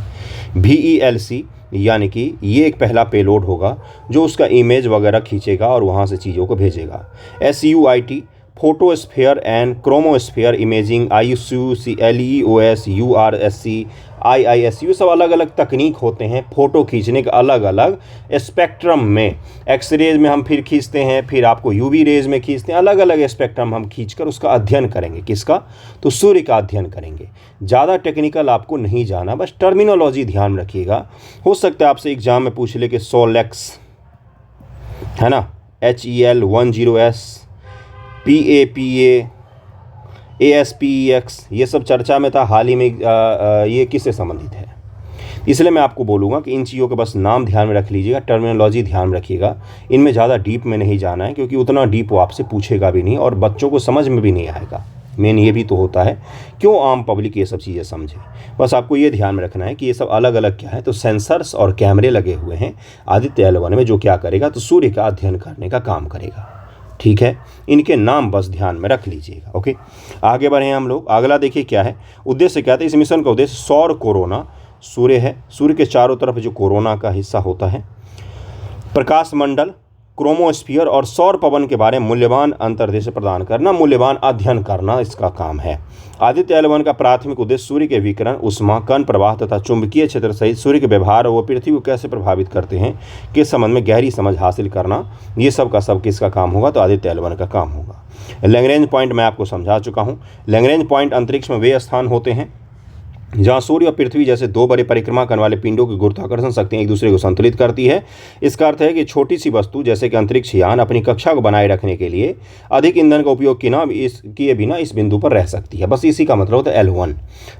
VELC यानी कि ये एक पहला पेलोड होगा जो उसका इमेज वगैरह खींचेगा और वहाँ से चीज़ों को भेजेगा। SUIT photosphere and chromosphere imaging, IUC, LEOS, URSC, IISU, सब अलग अलग तकनीक होते हैं फ़ोटो खींचने के, अलग अलग स्पेक्ट्रम में। एक्सरेज में हम फिर खींचते हैं, फिर आपको UV रेज में खींचते हैं, अलग अलग स्पेक्ट्रम हम खींचकर उसका अध्ययन करेंगे। किसका, तो सूर्य का अध्ययन करेंगे। ज़्यादा टेक्निकल आपको नहीं जाना, बस टर्मिनोलॉजी ध्यान रखिएगा। हो सकता है आपसे एग्जाम में पूछ ले कि सोलेक्स है ना, HEL10S, PAPA, ASPEX, ये सब चर्चा में था हाल ही में। ये किससे संबंधित है, इसलिए मैं आपको बोलूँगा कि इन चीज़ों के बस नाम ध्यान में रख लीजिएगा, टर्मिनोलॉजी ध्यान रखिएगा। इनमें ज़्यादा डीप में नहीं जाना है, क्योंकि उतना डीप वो आपसे पूछेगा भी नहीं और बच्चों को समझ में भी नहीं आएगा। मेन ये भी तो होता है, क्यों आम पब्लिक ये सब चीज़ें समझे। बस आपको ये ध्यान में रखना है कि ये सब अलग अलग क्या है, तो सेंसर्स और कैमरे लगे हुए हैं आदित्य L1 में, जो क्या करेगा, तो सूर्य का अध्ययन करने का काम करेगा। ठीक है, इनके नाम बस ध्यान में रख लीजिएगा। ओके, आगे बढ़े हम लोग। अगला देखिए क्या है, उद्देश्य क्या था इस मिशन का। उद्देश्य सौर कोरोना, सूर्य है, सूर्य के चारों तरफ जो कोरोना का हिस्सा होता है, प्रकाश मंडल, क्रोमोस्फीयर और सौर पवन के बारे में मूल्यवान अंतर्दृष्टि प्रदान करना, मूल्यवान अध्ययन करना इसका काम है। आदित्य L1 का प्राथमिक उद्देश्य सूर्य के विकिरण, उष्मा, कण प्रवाह तथा चुंबकीय क्षेत्र सहित सूर्य के व्यवहार और वो पृथ्वी को कैसे प्रभावित करते हैं के संबंध में गहरी समझ हासिल करना। ये सब का सब किसका काम होगा, तो आदित्य L1 का काम होगा। लैग्रेंज पॉइंट मैं आपको समझा चुका हूँ। लैग्रेंज पॉइंट अंतरिक्ष में वे स्थान होते हैं जहाँ सूर्य और पृथ्वी जैसे दो बड़े परिक्रमा करने वाले पिंडों की गुरुत्वाकर्षण शक्तियाँ एक दूसरे को संतुलित करती है। इसका अर्थ है कि छोटी सी वस्तु जैसे कि अंतरिक्ष यान अपनी कक्षा को बनाए रखने के लिए अधिक ईंधन का उपयोग किए बिना इस बिंदु पर रह सकती है। बस इसी का मतलब होता है L1।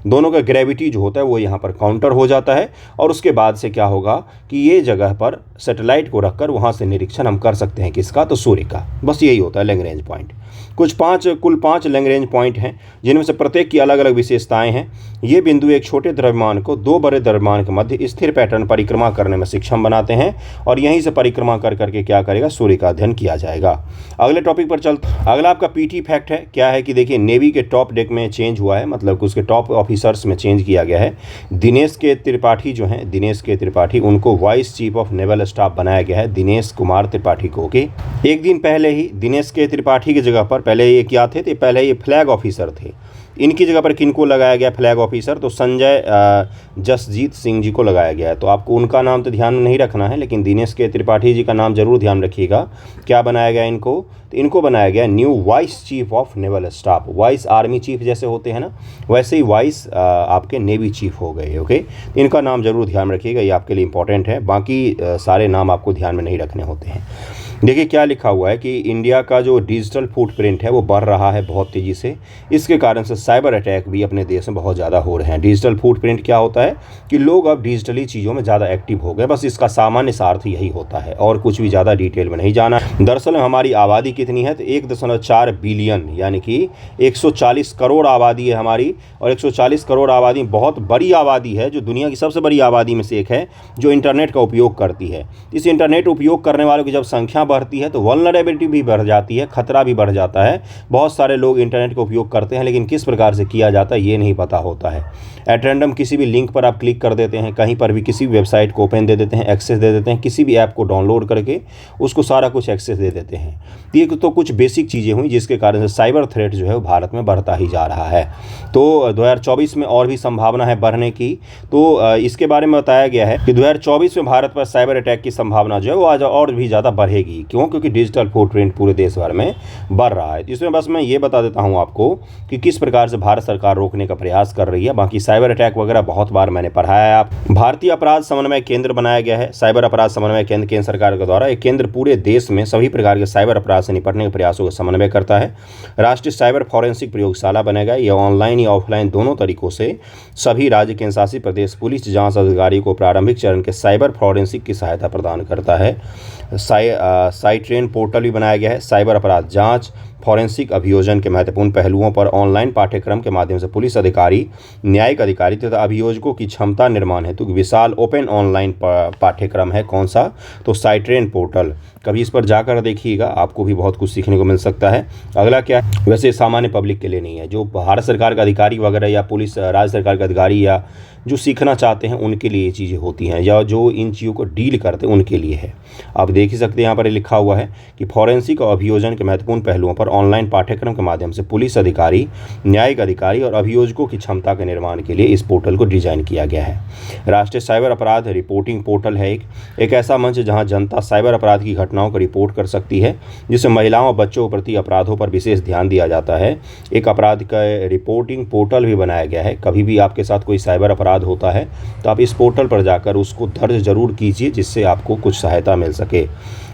दोनों का ग्रेविटी जो होता है वो यहाँ पर काउंटर हो जाता है, और उसके बाद से क्या होगा कि ये जगह पर सैटेलाइट को रखकर वहाँ से निरीक्षण हम कर सकते हैं। किसका, तो सूर्य का। बस यही होता है लैग्रेंज पॉइंट। कुल पाँच लैग्रेंज पॉइंट हैं, जिनमें से प्रत्येक की अलग अलग विशेषताएं हैं। ये बिंदु एक छोटे द्रव्यमान को दो बड़े द्रव्यमान के मध्य स्थिर पैटर्न परिक्रमा करने में सक्षम बनाते हैं, और यहीं से परिक्रमा कर करके क्या करेगा, सूर्य का अध्ययन किया जाएगा। अगले टॉपिक पर चलते। अगला आपका PT फैक्ट है। क्या है कि देखिए, नेवी के टॉप डेक में चेंज हुआ है, मतलब उसके टॉप ऑफिसर्स में चेंज किया गया है। दिनेश के त्रिपाठी जो हैं, दिनेश के त्रिपाठी, उनको vice chief of naval staff बनाया गया है, दिनेश कुमार त्रिपाठी को। ओके, एक दिन पहले ही दिनेश के त्रिपाठी की जगह पर, पहले ये क्या थे, तो पहले ये फ्लैग ऑफिसर थे। इनकी जगह पर किनको लगाया गया फ्लैग ऑफिसर, तो संजय जसजीत सिंह जी को लगाया गया है। तो आपको उनका नाम तो ध्यान में नहीं रखना है, लेकिन दिनेश के त्रिपाठी जी का नाम जरूर ध्यान रखिएगा। क्या बनाया गया इनको, तो इनको बनाया गया new vice chief of naval staff. Vice army chief जैसे होते हैं ना, वैसे ही वाइस आपके नेवी चीफ हो गए। ओके, इनका नाम जरूर ध्यान रखिएगा, ये आपके लिए इंपॉर्टेंट है। बाकी सारे नाम आपको ध्यान में नहीं रखने होते हैं। देखिए क्या लिखा हुआ है कि इंडिया का जो डिजिटल फुटप्रिंट है वो बढ़ रहा है बहुत तेज़ी से। इसके कारण से साइबर अटैक भी अपने देश में बहुत ज़्यादा हो रहे हैं। डिजिटल फुटप्रिंट क्या होता है कि लोग अब डिजिटली चीज़ों में ज़्यादा एक्टिव हो गए। बस इसका सामान्य सार्थ यही होता है, और कुछ भी ज़्यादा डिटेल में नहीं जाना। दरअसल हमारी आबादी कितनी है, तो 1.4 बिलियन यानी कि 140 करोड़ आबादी है हमारी, और 140 करोड़ आबादी बहुत बड़ी आबादी है, जो दुनिया की सबसे बड़ी आबादी में से एक है, जो इंटरनेट का उपयोग करती है। इस इंटरनेट उपयोग करने वालों की जब संख्या बढ़ती है तो वल्नरेबिलिटी भी बढ़ जाती है, खतरा भी बढ़ जाता है। बहुत सारे लोग इंटरनेट का उपयोग करते हैं, लेकिन किस प्रकार से किया जाता है ये नहीं पता होता है। एट रैंडम किसी भी लिंक पर आप क्लिक कर देते हैं, कहीं पर भी किसी भी वेबसाइट को ओपन दे देते हैं, एक्सेस दे देते हैं, किसी भी ऐप को डाउनलोड करके उसको सारा कुछ एक्सेस दे देते हैं। ये तो कुछ बेसिक चीज़ें हुई जिसके कारण से साइबर थ्रेट जो है वो भारत में बढ़ता ही जा रहा है। तो 2024 में और भी संभावना है बढ़ने की। तो इसके बारे में बताया गया है कि 2024 में भारत पर साइबर अटैक की संभावना जो है वो आज और भी ज़्यादा बढ़ेगी। ही। क्यों? क्योंकि डिजिटल फुटप्रिंट पूरे देश भर में बढ़ रहा है। इसमें बस मैं ये बता देता हूँ आपको कि किस प्रकार से भारत सरकार रोकने का प्रयास कर रही है। बाकी साइबर अटैक वगैरह बहुत बार मैंने पढ़ाया है। आप भारतीय अपराध समन्वय केंद्र बनाया गया है। साइबर अपराध समन्वय केंद्र केंद्र सरकार के द्वारा एक केंद्र पूरे देश में सभी प्रकार के साइबर अपराध से निपटने के प्रयासों का समन्वय करता है। राष्ट्रीय साइबर फॉरेंसिक प्रयोगशाला बनेगा। यह ऑनलाइन या ऑफलाइन दोनों तरीकों से सभी राज्य केंद्र शासित प्रदेश पुलिस जांच अधिकारी को प्रारंभिक चरण के साइबर फॉरेंसिक की सहायता प्रदान करता है। साइट्रेन पोर्टल भी बनाया गया है। साइबर अपराध जांच फॉरेंसिक अभियोजन के महत्वपूर्ण पहलुओं पर ऑनलाइन पाठ्यक्रम के माध्यम से पुलिस अधिकारी, न्यायिक अधिकारी तथा अभियोजकों की क्षमता निर्माण हेतु विशाल ओपन ऑनलाइन पाठ्यक्रम है। कौन सा? तो साइट्रेन पोर्टल। कभी इस पर जाकर देखिएगा, आपको भी बहुत कुछ सीखने को मिल सकता है। अगला क्या है? वैसे सामान्य पब्लिक के लिए नहीं है, जो भारत सरकार का अधिकारी वगैरह या पुलिस राज्य सरकार के अधिकारी या जो सीखना चाहते हैं उनके लिए ये चीज़ें होती हैं, या जो इन चीज़ों को डील करते हैं उनके लिए है। आप देख ही सकते हैं यहाँ पर लिखा हुआ है कि फॉरेंसिक और अभियोजन के महत्वपूर्ण पहलुओं पर ऑनलाइन पाठ्यक्रम के माध्यम से पुलिस अधिकारी, न्यायिक अधिकारी और अभियोजकों की क्षमता के निर्माण के लिए इस पोर्टल को डिजाइन किया गया है। राष्ट्रीय साइबर अपराध रिपोर्टिंग पोर्टल है एक ऐसा मंच जहां जनता साइबर अपराध की घटनाओं को रिपोर्ट कर सकती है, जिससे महिलाओं और बच्चों के प्रति अपराधों पर विशेष ध्यान दिया जाता है। एक अपराध का रिपोर्टिंग पोर्टल भी बनाया गया है। कभी भी आपके साथ कोई साइबर अपराध होता है तो आप इस पोर्टल पर जाकर उसको दर्ज जरूर कीजिए, जिससे आपको कुछ सहायता मिल सके।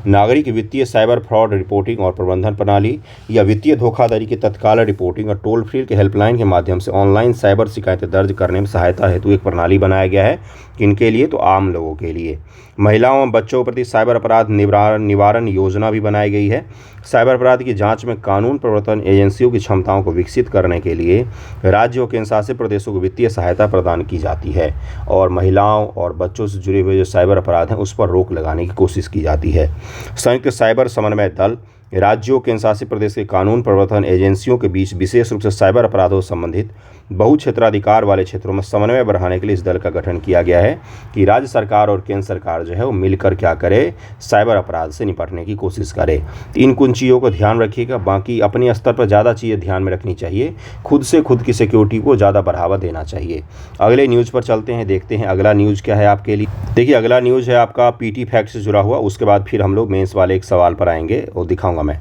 नागरिक वित्तीय साइबर फ्रॉड रिपोर्टिंग और प्रबंधन प्रणाली या वित्तीय धोखाधड़ी की तत्काल रिपोर्टिंग और टोल फ्री के हेल्पलाइन के माध्यम से ऑनलाइन साइबर शिकायतें दर्ज करने में सहायता हेतु एक प्रणाली बनाया गया है। किनके लिए? तो आम लोगों के लिए। महिलाओं और बच्चों के प्रति साइबर अपराध निवारण योजना भी बनाई गई है। साइबर अपराध की जांच में कानून प्रवर्तन एजेंसियों की क्षमताओं को विकसित करने के लिए राज्यों और केंद्र शासित प्रदेशों को वित्तीय सहायता प्रदान की जाती है और महिलाओं और बच्चों से जुड़े हुए जो साइबर अपराध हैं उस पर रोक लगाने की कोशिश की जाती है। संयुक्त साइबर समन्वय दल राज्यों केंद्र शासित प्रदेश के कानून प्रवर्तन एजेंसियों के बीच विशेष रूप से साइबर अपराधों से संबंधित बहुक्षेत्राधिकार वाले क्षेत्रों में समन्वय बढ़ाने के लिए इस दल का गठन किया गया है कि राज्य सरकार और केंद्र सरकार जो है वो मिलकर क्या करे, साइबर अपराध से निपटने की कोशिश करे। इन कुछ चीज़ों को ध्यान रखिएगा। बाकी अपने स्तर पर ज़्यादा चीज़ें ध्यान में रखनी चाहिए। खुद से खुद की सिक्योरिटी को ज़्यादा बढ़ावा देना चाहिए। अगले न्यूज़ पर चलते हैं, देखते हैं अगला न्यूज़ क्या है आपके लिए। देखिए, अगला न्यूज़ है आपका पीटी फैक्ट से जुड़ा हुआ। उसके बाद फिर हम लोग मेंस वाले एक सवाल पर आएंगे और दिखाऊंगा मैं।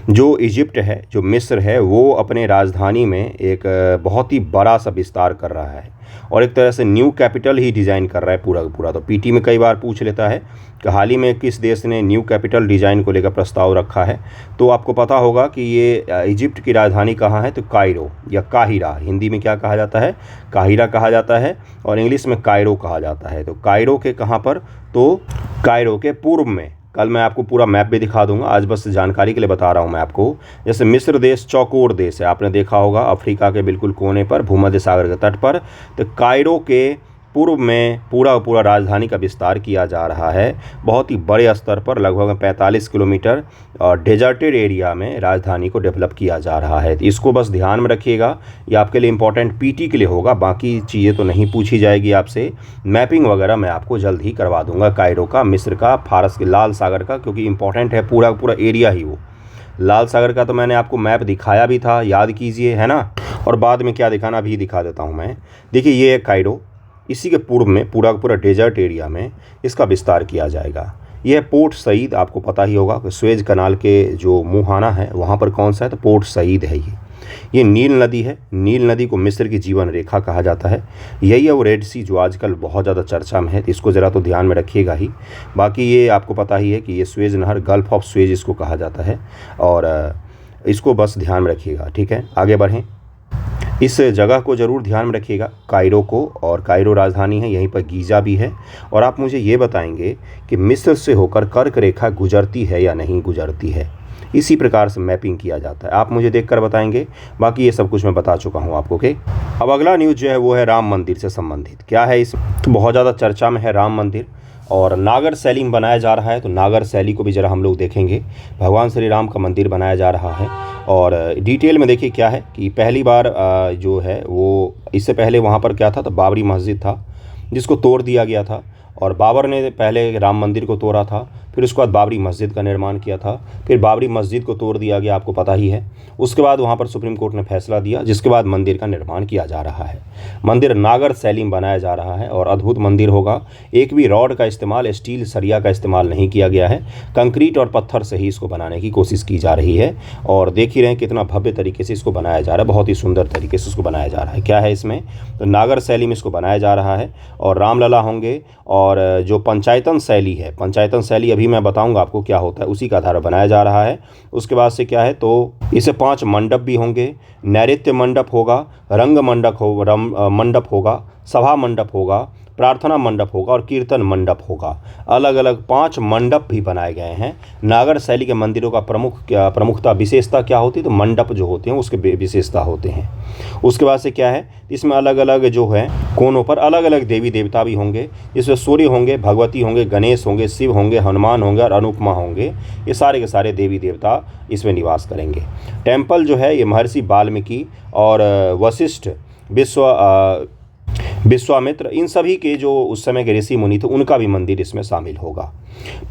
जो इजिप्ट है, जो मिस्र है, वो अपने राजधानी में एक बहुत ही बड़ा सा विस्तार कर रहा है और एक तरह से न्यू कैपिटल ही डिज़ाइन कर रहा है पूरा का पूरा। तो पीटी में कई बार पूछ लेता है कि हाल ही में किस देश ने न्यू कैपिटल डिज़ाइन को लेकर प्रस्ताव रखा है। तो आपको पता होगा कि ये इजिप्ट की राजधानी कहाँ है? तो कायरो या काहिरा। हिंदी में क्या कहा जाता है? काहिरा कहा जाता है और इंग्लिश में कायरो कहा जाता है। तो कायरो के कहाँ पर? तो कायरो के पूर्व में। कल मैं आपको पूरा मैप भी दिखा दूंगा, आज बस जानकारी के लिए बता रहा हूं मैं आपको। जैसे मिस्र देश चौकोर देश है, आपने देखा होगा, अफ्रीका के बिल्कुल कोने पर, भूमध्य सागर के तट पर। तो कायरो के पूर्व में पूरा राजधानी का विस्तार किया जा रहा है, बहुत ही बड़े स्तर पर, लगभग 45 किलोमीटर और डेजर्टेड एरिया में राजधानी को डेवलप किया जा रहा है। तो इसको बस ध्यान में रखिएगा, ये आपके लिए इंपॉर्टेंट पीटी के लिए होगा। बाकी चीज़ें तो नहीं पूछी जाएगी आपसे। मैपिंग वगैरह मैं आपको जल्द ही करवा दूंगा कायरो का, मिस्र का, फारस के लाल सागर का, क्योंकि इंपॉर्टेंट है पूरा एरिया ही वो। लाल सागर का तो मैंने आपको मैप दिखाया भी था, याद कीजिए, है ना। और बाद में क्या दिखाना भी दिखा देता हूँ मैं। देखिए, ये है कायरो, इसी के पूर्व में पूरा डेजर्ट एरिया में इसका विस्तार किया जाएगा। यह पोर्ट सईद, आपको पता ही होगा कि स्वेज कनाल के जो मुहाना है वहाँ पर कौन सा है? तो पोर्ट सईद है ये नील नदी है। नील नदी को मिस्र की जीवन रेखा कहा जाता है। यही है वो रेड सी जो आजकल बहुत ज़्यादा चर्चा में है, तो इसको ज़रा तो ध्यान में रखिएगा ही। बाकी ये आपको पता ही है कि ये स्वेज नहर, गल्फ ऑफ स्वेज इसको कहा जाता है, और इसको बस ध्यान में रखिएगा। ठीक है, आगे बढ़ें। इस जगह को ज़रूर ध्यान में रखिएगा, कायरो को, और कायरो राजधानी है, यहीं पर गीज़ा भी है। और आप मुझे ये बताएंगे कि मिस्र से होकर कर्क रेखा गुजरती है या नहीं गुजरती है। इसी प्रकार से मैपिंग किया जाता है, आप मुझे देखकर बताएंगे। बाकी ये सब कुछ मैं बता चुका हूँ आपको। ओके, अब अगला न्यूज़ जो है वो है राम मंदिर से संबंधित। क्या है इस, तो बहुत ज़्यादा चर्चा में है राम मंदिर, और नागर शैली में बनाया जा रहा है। तो नागर शैली को भी ज़रा हम लोग देखेंगे। भगवान श्री राम का मंदिर बनाया जा रहा है, और डिटेल में देखिए क्या है कि पहली बार जो है वो, इससे पहले वहाँ पर क्या था? तो बाबरी मस्जिद था, जिसको तोड़ दिया गया था, और बाबर ने पहले राम मंदिर को तोड़ा था, फिर उसके बाद बाबरी मस्जिद का निर्माण किया था, फिर बाबरी मस्जिद को तोड़ दिया गया, आपको पता ही है। उसके बाद वहाँ पर सुप्रीम कोर्ट ने फैसला दिया, जिसके बाद मंदिर का निर्माण किया जा रहा है। मंदिर नागर शैली में बनाया जा रहा है और अद्भुत मंदिर होगा। एक भी रॉड का इस्तेमाल, स्टील सरिया का इस्तेमाल नहीं किया गया है। कंक्रीट और पत्थर से ही इसको बनाने की कोशिश की जा रही है और देख ही रहे हैं कितना भव्य तरीके से इसको बनाया जा रहा है, बहुत ही सुंदर तरीके से इसको बनाया जा रहा है। क्या है इसमें, तो नागर शैली में इसको बनाया जा रहा है और रामलला होंगे। और जो पंचायतन शैली है, पंचायतन शैली अभी मैं बताऊंगा आपको क्या होता है, उसी का आधार बनाया जा रहा है। उसके बाद से क्या है, तो इसे 5 मंडप भी होंगे। नैऋत्य मंडप होगा, रंग मंडप होगा, सभा मंडप होगा, प्रार्थना मंडप होगा और कीर्तन मंडप होगा। अलग अलग 5 मंडप भी बनाए गए हैं। नागर शैली के मंदिरों का प्रमुखता विशेषता क्या होती है, तो मंडप जो होते हैं उसके विशेषता होते हैं। उसके बाद से क्या है, इसमें अलग अलग जो है कोनों पर अलग अलग देवी देवता भी होंगे। इसमें सूर्य होंगे, भगवती होंगे, गणेश होंगे, शिव होंगे, हनुमान होंगे और अनुपमा होंगे। ये सारे के सारे देवी देवता इसमें निवास करेंगे। टेम्पल जो है ये महर्षि वाल्मीकि और वशिष्ठ, विश्वामित्र, इन सभी के जो उस समय के ऋषि मुनि थे उनका भी मंदिर इसमें शामिल होगा।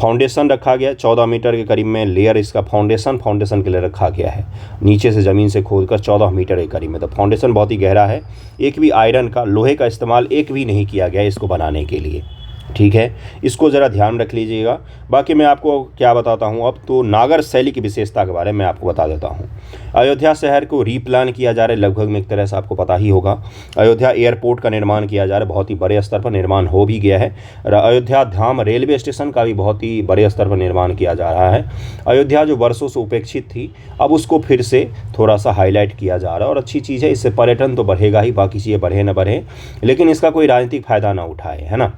फाउंडेशन रखा गया 14 मीटर के करीब में लेयर, इसका फाउंडेशन के लिए रखा गया है। नीचे से ज़मीन से खोदकर 14 मीटर के करीब में, तो फाउंडेशन बहुत ही गहरा है। एक भी आयरन का, लोहे का इस्तेमाल एक भी नहीं किया गया इसको बनाने के लिए। ठीक है, इसको ज़रा ध्यान रख लीजिएगा। बाकी मैं आपको क्या बताता हूँ, अब तो नागर शैली की विशेषता के बारे में आपको बता देता हूँ। अयोध्या शहर को रीप्लान किया जा रहा है, लगभग में एक तरह से आपको पता ही होगा। अयोध्या एयरपोर्ट का निर्माण किया जा रहा है, बहुत ही बड़े स्तर पर निर्माण हो भी गया है। अयोध्या धाम रेलवे स्टेशन का भी बहुत ही बड़े स्तर पर निर्माण किया जा रहा है। अयोध्या जो वर्षों से उपेक्षित थी, अब उसको फिर से थोड़ा सा हाईलाइट किया जा रहा है और अच्छी चीज़ है। इससे पर्यटन तो बढ़ेगा ही, बाकी चीज़ें बढ़े न बढ़े, लेकिन इसका कोई राजनीतिक फ़ायदा ना उठाए, है ना।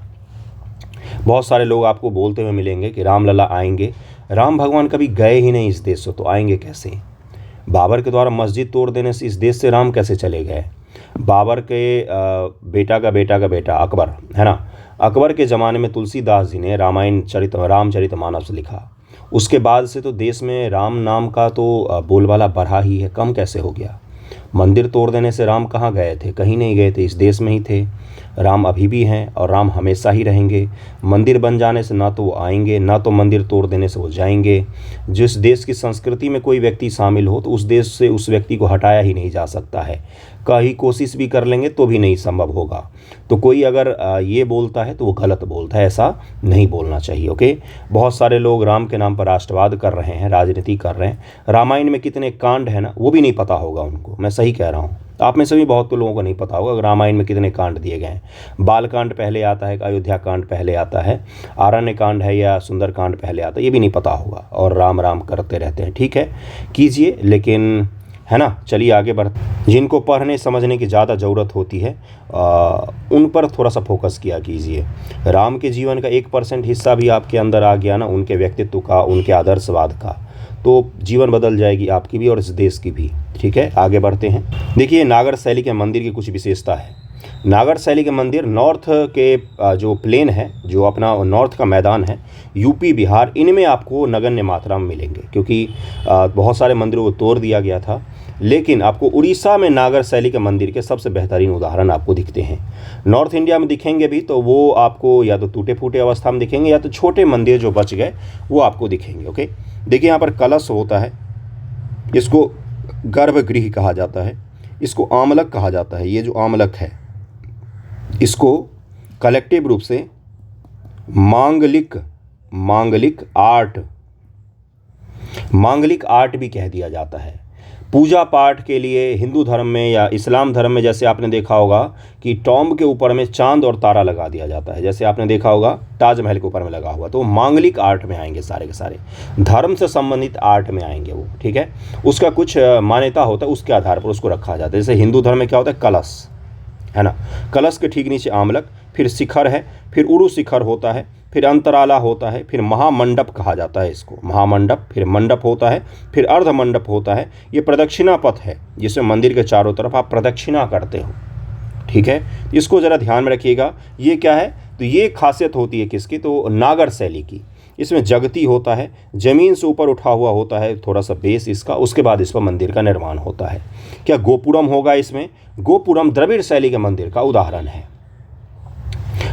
बहुत सारे लोग आपको बोलते हुए मिलेंगे कि रामलला आएंगे। राम भगवान कभी गए ही नहीं इस देश से, तो आएंगे कैसे। बाबर के द्वारा मस्जिद तोड़ देने से इस देश से राम कैसे चले गए। बाबर के बेटा का बेटा अकबर, है ना, अकबर के ज़माने में तुलसीदास जी ने रामचरितमानस लिखा। उसके बाद से तो देश में राम नाम का तो बोलबाला बढ़ा ही है, कम कैसे हो गया। मंदिर तोड़ देने से राम कहाँ गए थे, कहीं नहीं गए थे, इस देश में ही थे। राम अभी भी हैं और राम हमेशा ही रहेंगे। मंदिर बन जाने से ना तो वो आएंगे, ना तो मंदिर तोड़ देने से वो जाएंगे। जिस देश की संस्कृति में कोई व्यक्ति शामिल हो तो उस देश से उस व्यक्ति को हटाया ही नहीं जा सकता है। कहीं कोशिश भी कर लेंगे तो भी नहीं संभव होगा। तो कोई अगर ये बोलता है तो वो गलत बोलता है, ऐसा नहीं बोलना चाहिए। ओके, बहुत सारे लोग राम के नाम पर राष्ट्रवाद कर रहे हैं, राजनीति कर रहे हैं। रामायण में कितने कांड हैं ना, वो भी नहीं पता होगा उनको, मैं सही कह रहा हूँ। आप में से भी बहुत लोगों को नहीं पता होगा रामायण में कितने कांड दिए गए हैं। बाल कांड पहले आता है, अयोध्या कांड पहले आता है, आरण्य कांड है या सुंदर कांड पहले आता है, ये भी नहीं पता होगा और राम राम करते रहते हैं। ठीक है, कीजिए, लेकिन है ना, चलिए आगे बढ़ते। जिनको पढ़ने समझने की ज़्यादा ज़रूरत होती है उन पर थोड़ा सा फोकस किया कीजिए। राम के जीवन का 1% हिस्सा भी आपके अंदर आ गया ना, उनके व्यक्तित्व का, उनके आदर्शवाद का, तो जीवन बदल जाएगी आपकी भी और इस देश की भी। ठीक है, आगे बढ़ते हैं। देखिए, नागर शैली के मंदिर की कुछ विशेषता है। नागर शैली के मंदिर नॉर्थ के जो प्लेन है, जो अपना नॉर्थ का मैदान है, यूपी, बिहार, इनमें आपको नगण्य मात्रा में मिलेंगे, क्योंकि बहुत सारे मंदिरों को तोड़ दिया गया था। लेकिन आपको उड़ीसा में नागर शैली के मंदिर के सबसे बेहतरीन उदाहरण आपको दिखते हैं। नॉर्थ इंडिया में दिखेंगे भी तो वो आपको या तो टूटे फूटे अवस्था में दिखेंगे या तो छोटे मंदिर जो बच गए वो आपको दिखेंगे। ओके, देखिए यहाँ पर कलश होता है, इसको गर्भगृह कहा जाता है, इसको आमलक कहा जाता है। ये जो आमलक है इसको कलेक्टिव रूप से मांगलिक आर्ट भी कह दिया जाता है। पूजा पाठ के लिए हिंदू धर्म में या इस्लाम धर्म में जैसे आपने देखा होगा कि टॉम्ब के ऊपर में चांद और तारा लगा दिया जाता है, जैसे आपने देखा होगा ताजमहल के ऊपर में लगा हुआ, तो मांगलिक आर्ट में आएंगे सारे के सारे, धर्म से संबंधित आर्ट में आएंगे वो। ठीक है, उसका कुछ मान्यता होता है, उसके आधार पर उसको रखा जाता है। जैसे हिंदू धर्म में क्या होता है, कलश है ना, कलश के ठीक नीचे आमलक, फिर शिखर है, फिर उरु शिखर होता है, फिर अंतराला होता है, फिर महामंडप कहा जाता है इसको, महामंडप, फिर मंडप होता है, फिर अर्ध मंडप होता है। ये प्रदक्षिणा पथ है जिसमें मंदिर के चारों तरफ आप प्रदक्षिणा करते हो। ठीक है, इसको ज़रा ध्यान में रखिएगा। ये क्या है, तो ये खासियत होती है किसकी, तो नागर शैली की। इसमें जगती होता है, ज़मीन से ऊपर उठा हुआ होता है थोड़ा सा बेस इसका, उसके बाद इस पर मंदिर का निर्माण होता है। क्या गोपुरम होगा इसमें, गोपुरम द्रविड़ शैली के मंदिर का उदाहरण है।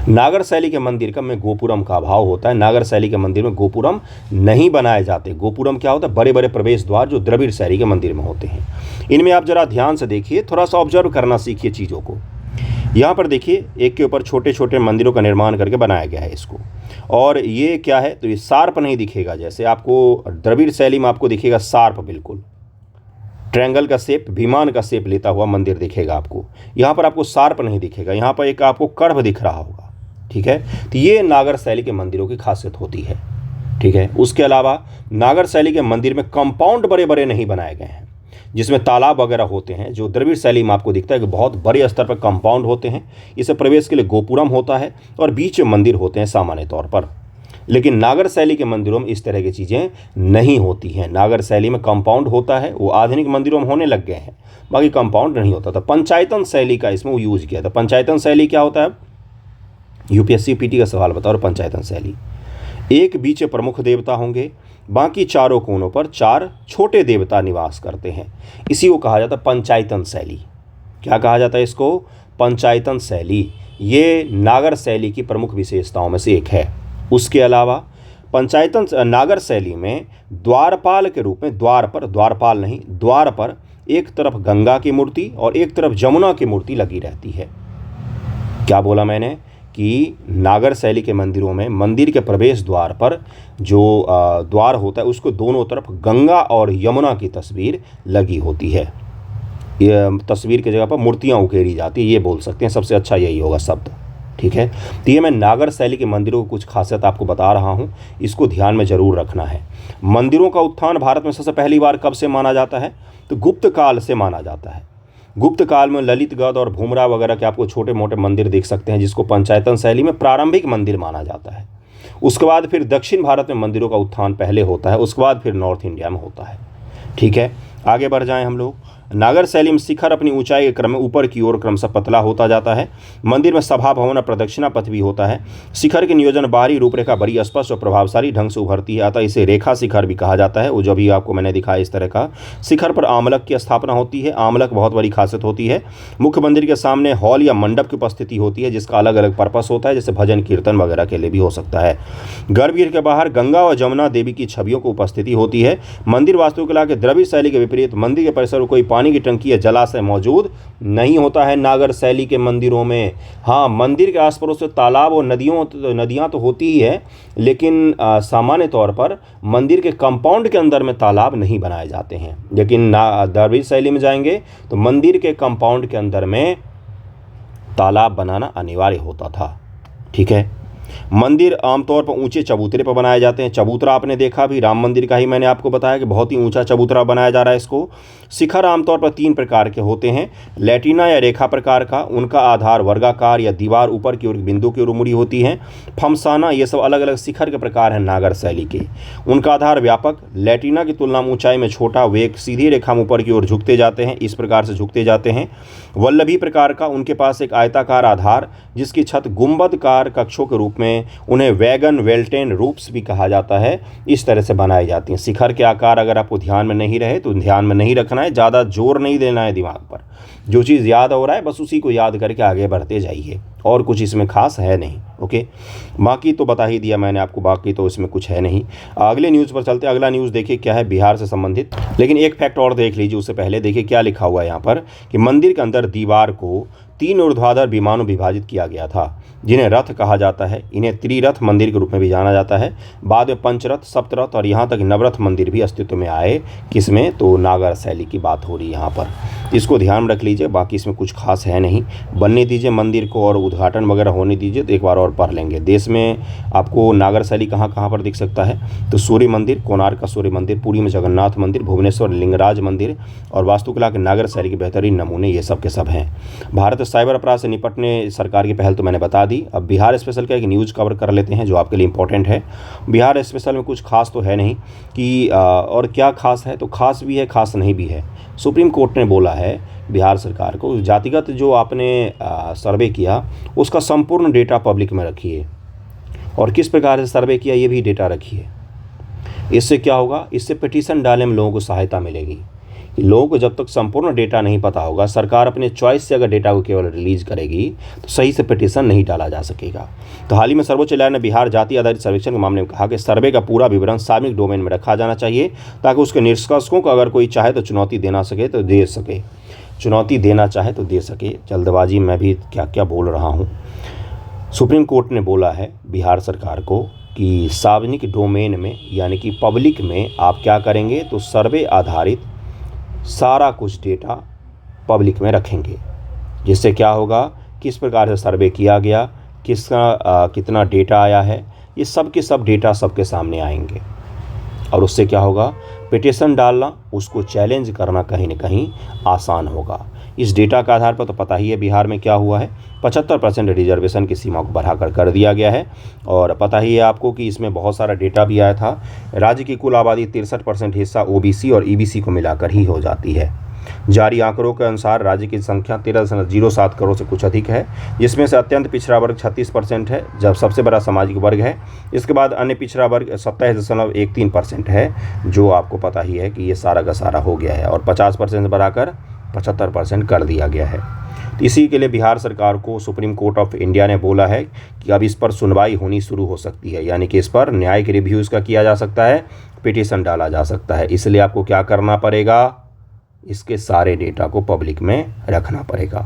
नागर शैली के मंदिर में गोपुरम का अभाव होता है। नागर शैली के मंदिर में गोपुरम नहीं बनाए जाते। गोपुरम क्या होता है? बड़े बड़े प्रवेश द्वार जो द्रविड़ शैली के मंदिर में होते हैं। इनमें आप जरा ध्यान से देखिए, थोड़ा सा ऑब्जर्व करना सीखिए चीज़ों को। यहाँ पर देखिए, एक के ऊपर छोटे छोटे मंदिरों का निर्माण करके बनाया गया है इसको। और ये क्या है? तो ये शार्प नहीं दिखेगा, जैसे आपको द्रविड़ शैली में आपको दिखेगा शार्प, बिल्कुल ट्रायंगल का शेप, विमान का शेप लेता हुआ मंदिर दिखेगा आपको। यहाँ पर आपको शार्प नहीं दिखेगा, यहाँ पर एक आपको कर्व दिख रहा होगा। ठीक है, तो ये नागर शैली के मंदिरों की खासियत होती है। ठीक है, उसके अलावा नागर शैली के मंदिर में कंपाउंड बड़े बड़े नहीं बनाए गए हैं, जिसमें तालाब वगैरह होते हैं। जो द्रविड़ शैली में आपको दिखता है कि बहुत बड़े स्तर पर कंपाउंड होते हैं। इसे प्रवेश के लिए गोपुरम होता है और बीच में मंदिर होते हैं सामान्य तौर पर। लेकिन नागर शैली के मंदिरों में इस तरह की चीज़ें नहीं होती हैं। नागर शैली में कंपाउंड होता है, वो आधुनिक मंदिरों में होने लग गए हैं, बाकी कंपाउंड नहीं होता था। पंचायतन शैली का इसमें वो यूज़ किया था। पंचायतन शैली क्या होता है? यूपीएससी पीटी का सवाल बताओ। पंचायतन शैली, एक बीच प्रमुख देवता होंगे, बाकी चारों कोनों पर 4 छोटे देवता निवास करते हैं। इसी को कहा जाता है पंचायतन शैली। क्या कहा जाता है इसको? पंचायतन शैली। ये नागर शैली की प्रमुख विशेषताओं में से एक है। उसके अलावा पंचायतन नागर शैली में द्वारपाल के रूप में, द्वारपाल नहीं, द्वार पर एक तरफ गंगा की मूर्ति और एक तरफ जमुना की मूर्ति लगी रहती है। क्या बोला मैंने? कि नागर शैली के मंदिरों में मंदिर के प्रवेश द्वार पर जो द्वार होता है उसको दोनों तरफ गंगा और यमुना की तस्वीर लगी होती है। ये तस्वीर की जगह पर मूर्तियाँ उकेरी जाती है, ये बोल सकते हैं, सबसे अच्छा यही होगा शब्द। ठीक है, तो ये मैं नागर शैली के मंदिरों की कुछ खासियत आपको बता रहा हूँ, इसको ध्यान में ज़रूर रखना है। मंदिरों का उत्थान भारत में सबसे पहली बार कब से माना जाता है? तो गुप्त काल से माना जाता है। गुप्त काल में ललितगढ़ और भूमरा वगैरह के आपको छोटे मोटे मंदिर देख सकते हैं, जिसको पंचायतन शैली में प्रारंभिक मंदिर माना जाता है। उसके बाद फिर दक्षिण भारत में मंदिरों का उत्थान पहले होता है, उसके बाद फिर नॉर्थ इंडिया में होता है। ठीक है, आगे बढ़ जाएं हम लोग। नागर शैली में शिखर अपनी ऊंचाई के क्रम में ऊपर की ओर क्रमशः पतला होता जाता है। मंदिर में सभा भवन और प्रदक्षिणा पथ भी होता है। शिखर के नियोजन बाहरी रूपरेखा बड़ी स्पष्ट और प्रभावशाली ढंग से उभरती है, अतः इसे रेखा शिखर भी कहा जाता है। वो जो भी आपको मैंने दिखाया इस तरह का। शिखर पर आमलक की स्थापना होती है। आमलक बहुत बड़ी खासियत होती है। मुख्य मंदिर के सामने हॉल या मंडप की उपस्थिति होती है, जिसका अलग अलग पर्पस होता है, जैसे भजन कीर्तन वगैरह के लिए भी हो सकता है। गर्भगृह के बाहर गंगा और जमुना देवी की छवियों की उपस्थिति होती है। मंदिर वास्तुकला के द्रविड़ शैली के विपरीत मंदिर के परिसर में कोई पानी की टंकी या जलाशय मौजूद नहीं होता है नागर शैली के मंदिरों में। हाँ, मंदिर के आस पड़ोस से तालाब और नदियाँ तो होती ही है, लेकिन सामान्य तौर पर मंदिर के कंपाउंड के अंदर में तालाब नहीं बनाए जाते हैं। लेकिन द्रविड़ शैली में जाएंगे तो मंदिर के कंपाउंड के अंदर में तालाब बनाना अनिवार्य होता था। ठीक है, मंदिर आमतौर पर ऊंचे चबूतरे पर बनाए जाते हैं। चबूतरा आपने देखा भी, राम मंदिर का ही मैंने आपको बताया कि बहुत ही ऊंचा चबूतरा बनाया जा रहा है इसको। शिखर आमतौर पर 3 प्रकार के होते हैं। लैटिना या रेखा प्रकार का, उनका आधार वर्गाकार या दीवार ऊपर की ओर बिंदु की ओर मुड़ी होती है। फमसाना, ये सब अलग अलग शिखर के प्रकार हैं नागर शैली के। उनका आधार व्यापक, लैटिना की तुलना में ऊंचाई में छोटा, वे एक सीधी रेखा में ऊपर की ओर झुकते जाते हैं, इस प्रकार से झुकते जाते हैं। वल्लभी प्रकार का, उनके पास एक आयताकार आधार जिसकी छत गुंबदकार कक्षों के रूप में, उन्हें वैगन वेल्टेन रूप्स भी कहा जाता है, इस तरह से बनाई जाती हैं। शिखर के आकार अगर आपको ध्यान में नहीं रहे तो ध्यान में नहीं रखना है, ज़्यादा जोर नहीं देना है दिमाग पर। जो चीज़ याद हो रहा है बस उसी को याद करके आगे बढ़ते जाइए, और कुछ इसमें खास है नहीं। ओके, बाकी तो बता ही दिया मैंने आपको, बाकी तो इसमें कुछ है नहीं। अगले न्यूज़ पर चलते हैं। अगला न्यूज़ देखिए क्या है, बिहार से संबंधित। लेकिन एक फैक्ट और देख लीजिए उससे पहले। देखिए क्या लिखा हुआ है यहाँ पर कि मंदिर के अंदर दीवार को 3 ऊर्ध्वाधर विमानों विभाजित किया गया था, जिन्हें रथ कहा जाता है। इन्हें त्रिरथ मंदिर के रूप में भी जाना जाता है। बाद में पंचरथ, सप्तरथ और यहाँ तक नवरथ मंदिर भी अस्तित्व में आए। किसमें? तो नागर शैली की बात हो रही है यहाँ पर, इसको ध्यान में रख लीजिए। बाकी इसमें कुछ खास है नहीं। बनने दीजिए मंदिर को और उद्घाटन वगैरह होने दीजिए, तो एक बार और पढ़ लेंगे। देश में आपको नागर शैली कहाँ कहाँ पर दिख सकता है? तो सूर्य मंदिर, कोणार्क का सूर्य मंदिर, पुरी में जगन्नाथ मंदिर, भुवनेश्वर लिंगराज मंदिर और वास्तुकला के नागर शैली के बेहतरीन नमूने ये सब के सब हैं। भारत साइबर अपराध से निपटने सरकार की पहल तो मैंने बता दी। अब बिहार स्पेशल का एक न्यूज़ कवर कर लेते हैं जो आपके लिए इंपॉर्टेंट है। बिहार स्पेशल में कुछ खास तो है नहीं कि और क्या खास है, तो खास भी है खास नहीं भी है। सुप्रीम कोर्ट ने बोला है बिहार सरकार को, जातिगत जो आपने सर्वे किया उसका संपूर्ण डेटा पब्लिक में रखिए, और किस प्रकार से सर्वे किया ये भी डेटा रखिए। इससे क्या होगा? इससे पिटीशन डालने में लोगों को सहायता मिलेगी। कि लोगों को जब तक संपूर्ण डेटा नहीं पता होगा, सरकार अपने चॉइस से अगर डेटा को केवल रिलीज करेगी तो सही से पिटीशन नहीं डाला जा सकेगा। तो हाल ही में सर्वोच्च न्यायालय ने बिहार जाति आधारित सर्वेक्षण के मामले में कहा कि सर्वे का पूरा विवरण सार्वजनिक डोमेन में रखा जाना चाहिए, ताकि उसके निष्कर्षकों को अगर कोई चाहे तो चुनौती देना सके तो दे सके, चुनौती देना चाहे तो दे सके। जल्दबाजी में भी क्या क्या बोल रहा हूँ। सुप्रीम कोर्ट ने बोला है बिहार सरकार को कि सार्वजनिक डोमेन में यानी कि पब्लिक में आप क्या करेंगे, तो सर्वे आधारित सारा कुछ डेटा पब्लिक में रखेंगे, जिससे क्या होगा, किस प्रकार से सर्वे किया गया, किसका कितना डेटा आया है, ये सब के सब डेटा सबके सामने आएंगे। और उससे क्या होगा, पिटीशन डालना, उसको चैलेंज करना कहीं ना कहीं आसान होगा। इस डेटा के आधार पर तो पता ही है बिहार में क्या हुआ है, 75% रिजर्वेशन की सीमा को बढ़ाकर कर दिया गया है। और पता ही है आपको कि इसमें बहुत सारा डेटा भी आया था। राज्य की कुल आबादी 63% हिस्सा ओबीसी और ईबीसी को मिलाकर ही हो जाती है। जारी आंकड़ों के अनुसार राज्य की संख्या 13.07 करोड़ से कुछ अधिक है, जिसमें से अत्यंत पिछड़ा वर्ग 36% है, जब सबसे बड़ा सामाजिक वर्ग है। इसके बाद अन्य पिछड़ा वर्ग 27.13% है, जो आपको पता ही है कि ये सारा का सारा हो गया है, और 50% बढ़ाकर 75% कर दिया गया है। तो इसी के लिए बिहार सरकार को सुप्रीम कोर्ट ऑफ इंडिया ने बोला है कि अब इस पर सुनवाई होनी शुरू हो सकती है, यानी कि इस पर न्यायिक रिव्यू इसका किया जा सकता है, पिटीशन डाला जा सकता है। इसलिए आपको क्या करना पड़ेगा, इसके सारे डेटा को पब्लिक में रखना पड़ेगा।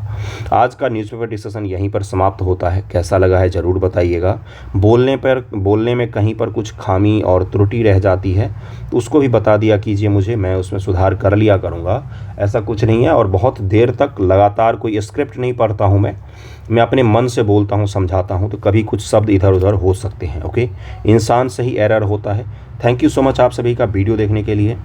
आज का न्यूज़पेपर डिस्कशन यहीं पर समाप्त होता है। कैसा लगा है ज़रूर बताइएगा। बोलने में कहीं पर कुछ खामी और त्रुटि रह जाती है तो उसको भी बता दिया कीजिए मुझे, मैं उसमें सुधार कर लिया करूँगा। ऐसा कुछ नहीं है, और बहुत देर तक लगातार कोई स्क्रिप्ट नहीं पढ़ता हूँ मैं अपने मन से बोलता हूँ, समझाता हूँ, तो कभी कुछ शब्द इधर उधर हो सकते हैं। ओके, इंसान से ही एरर होता है। थैंक यू सो मच आप सभी का वीडियो देखने के लिए।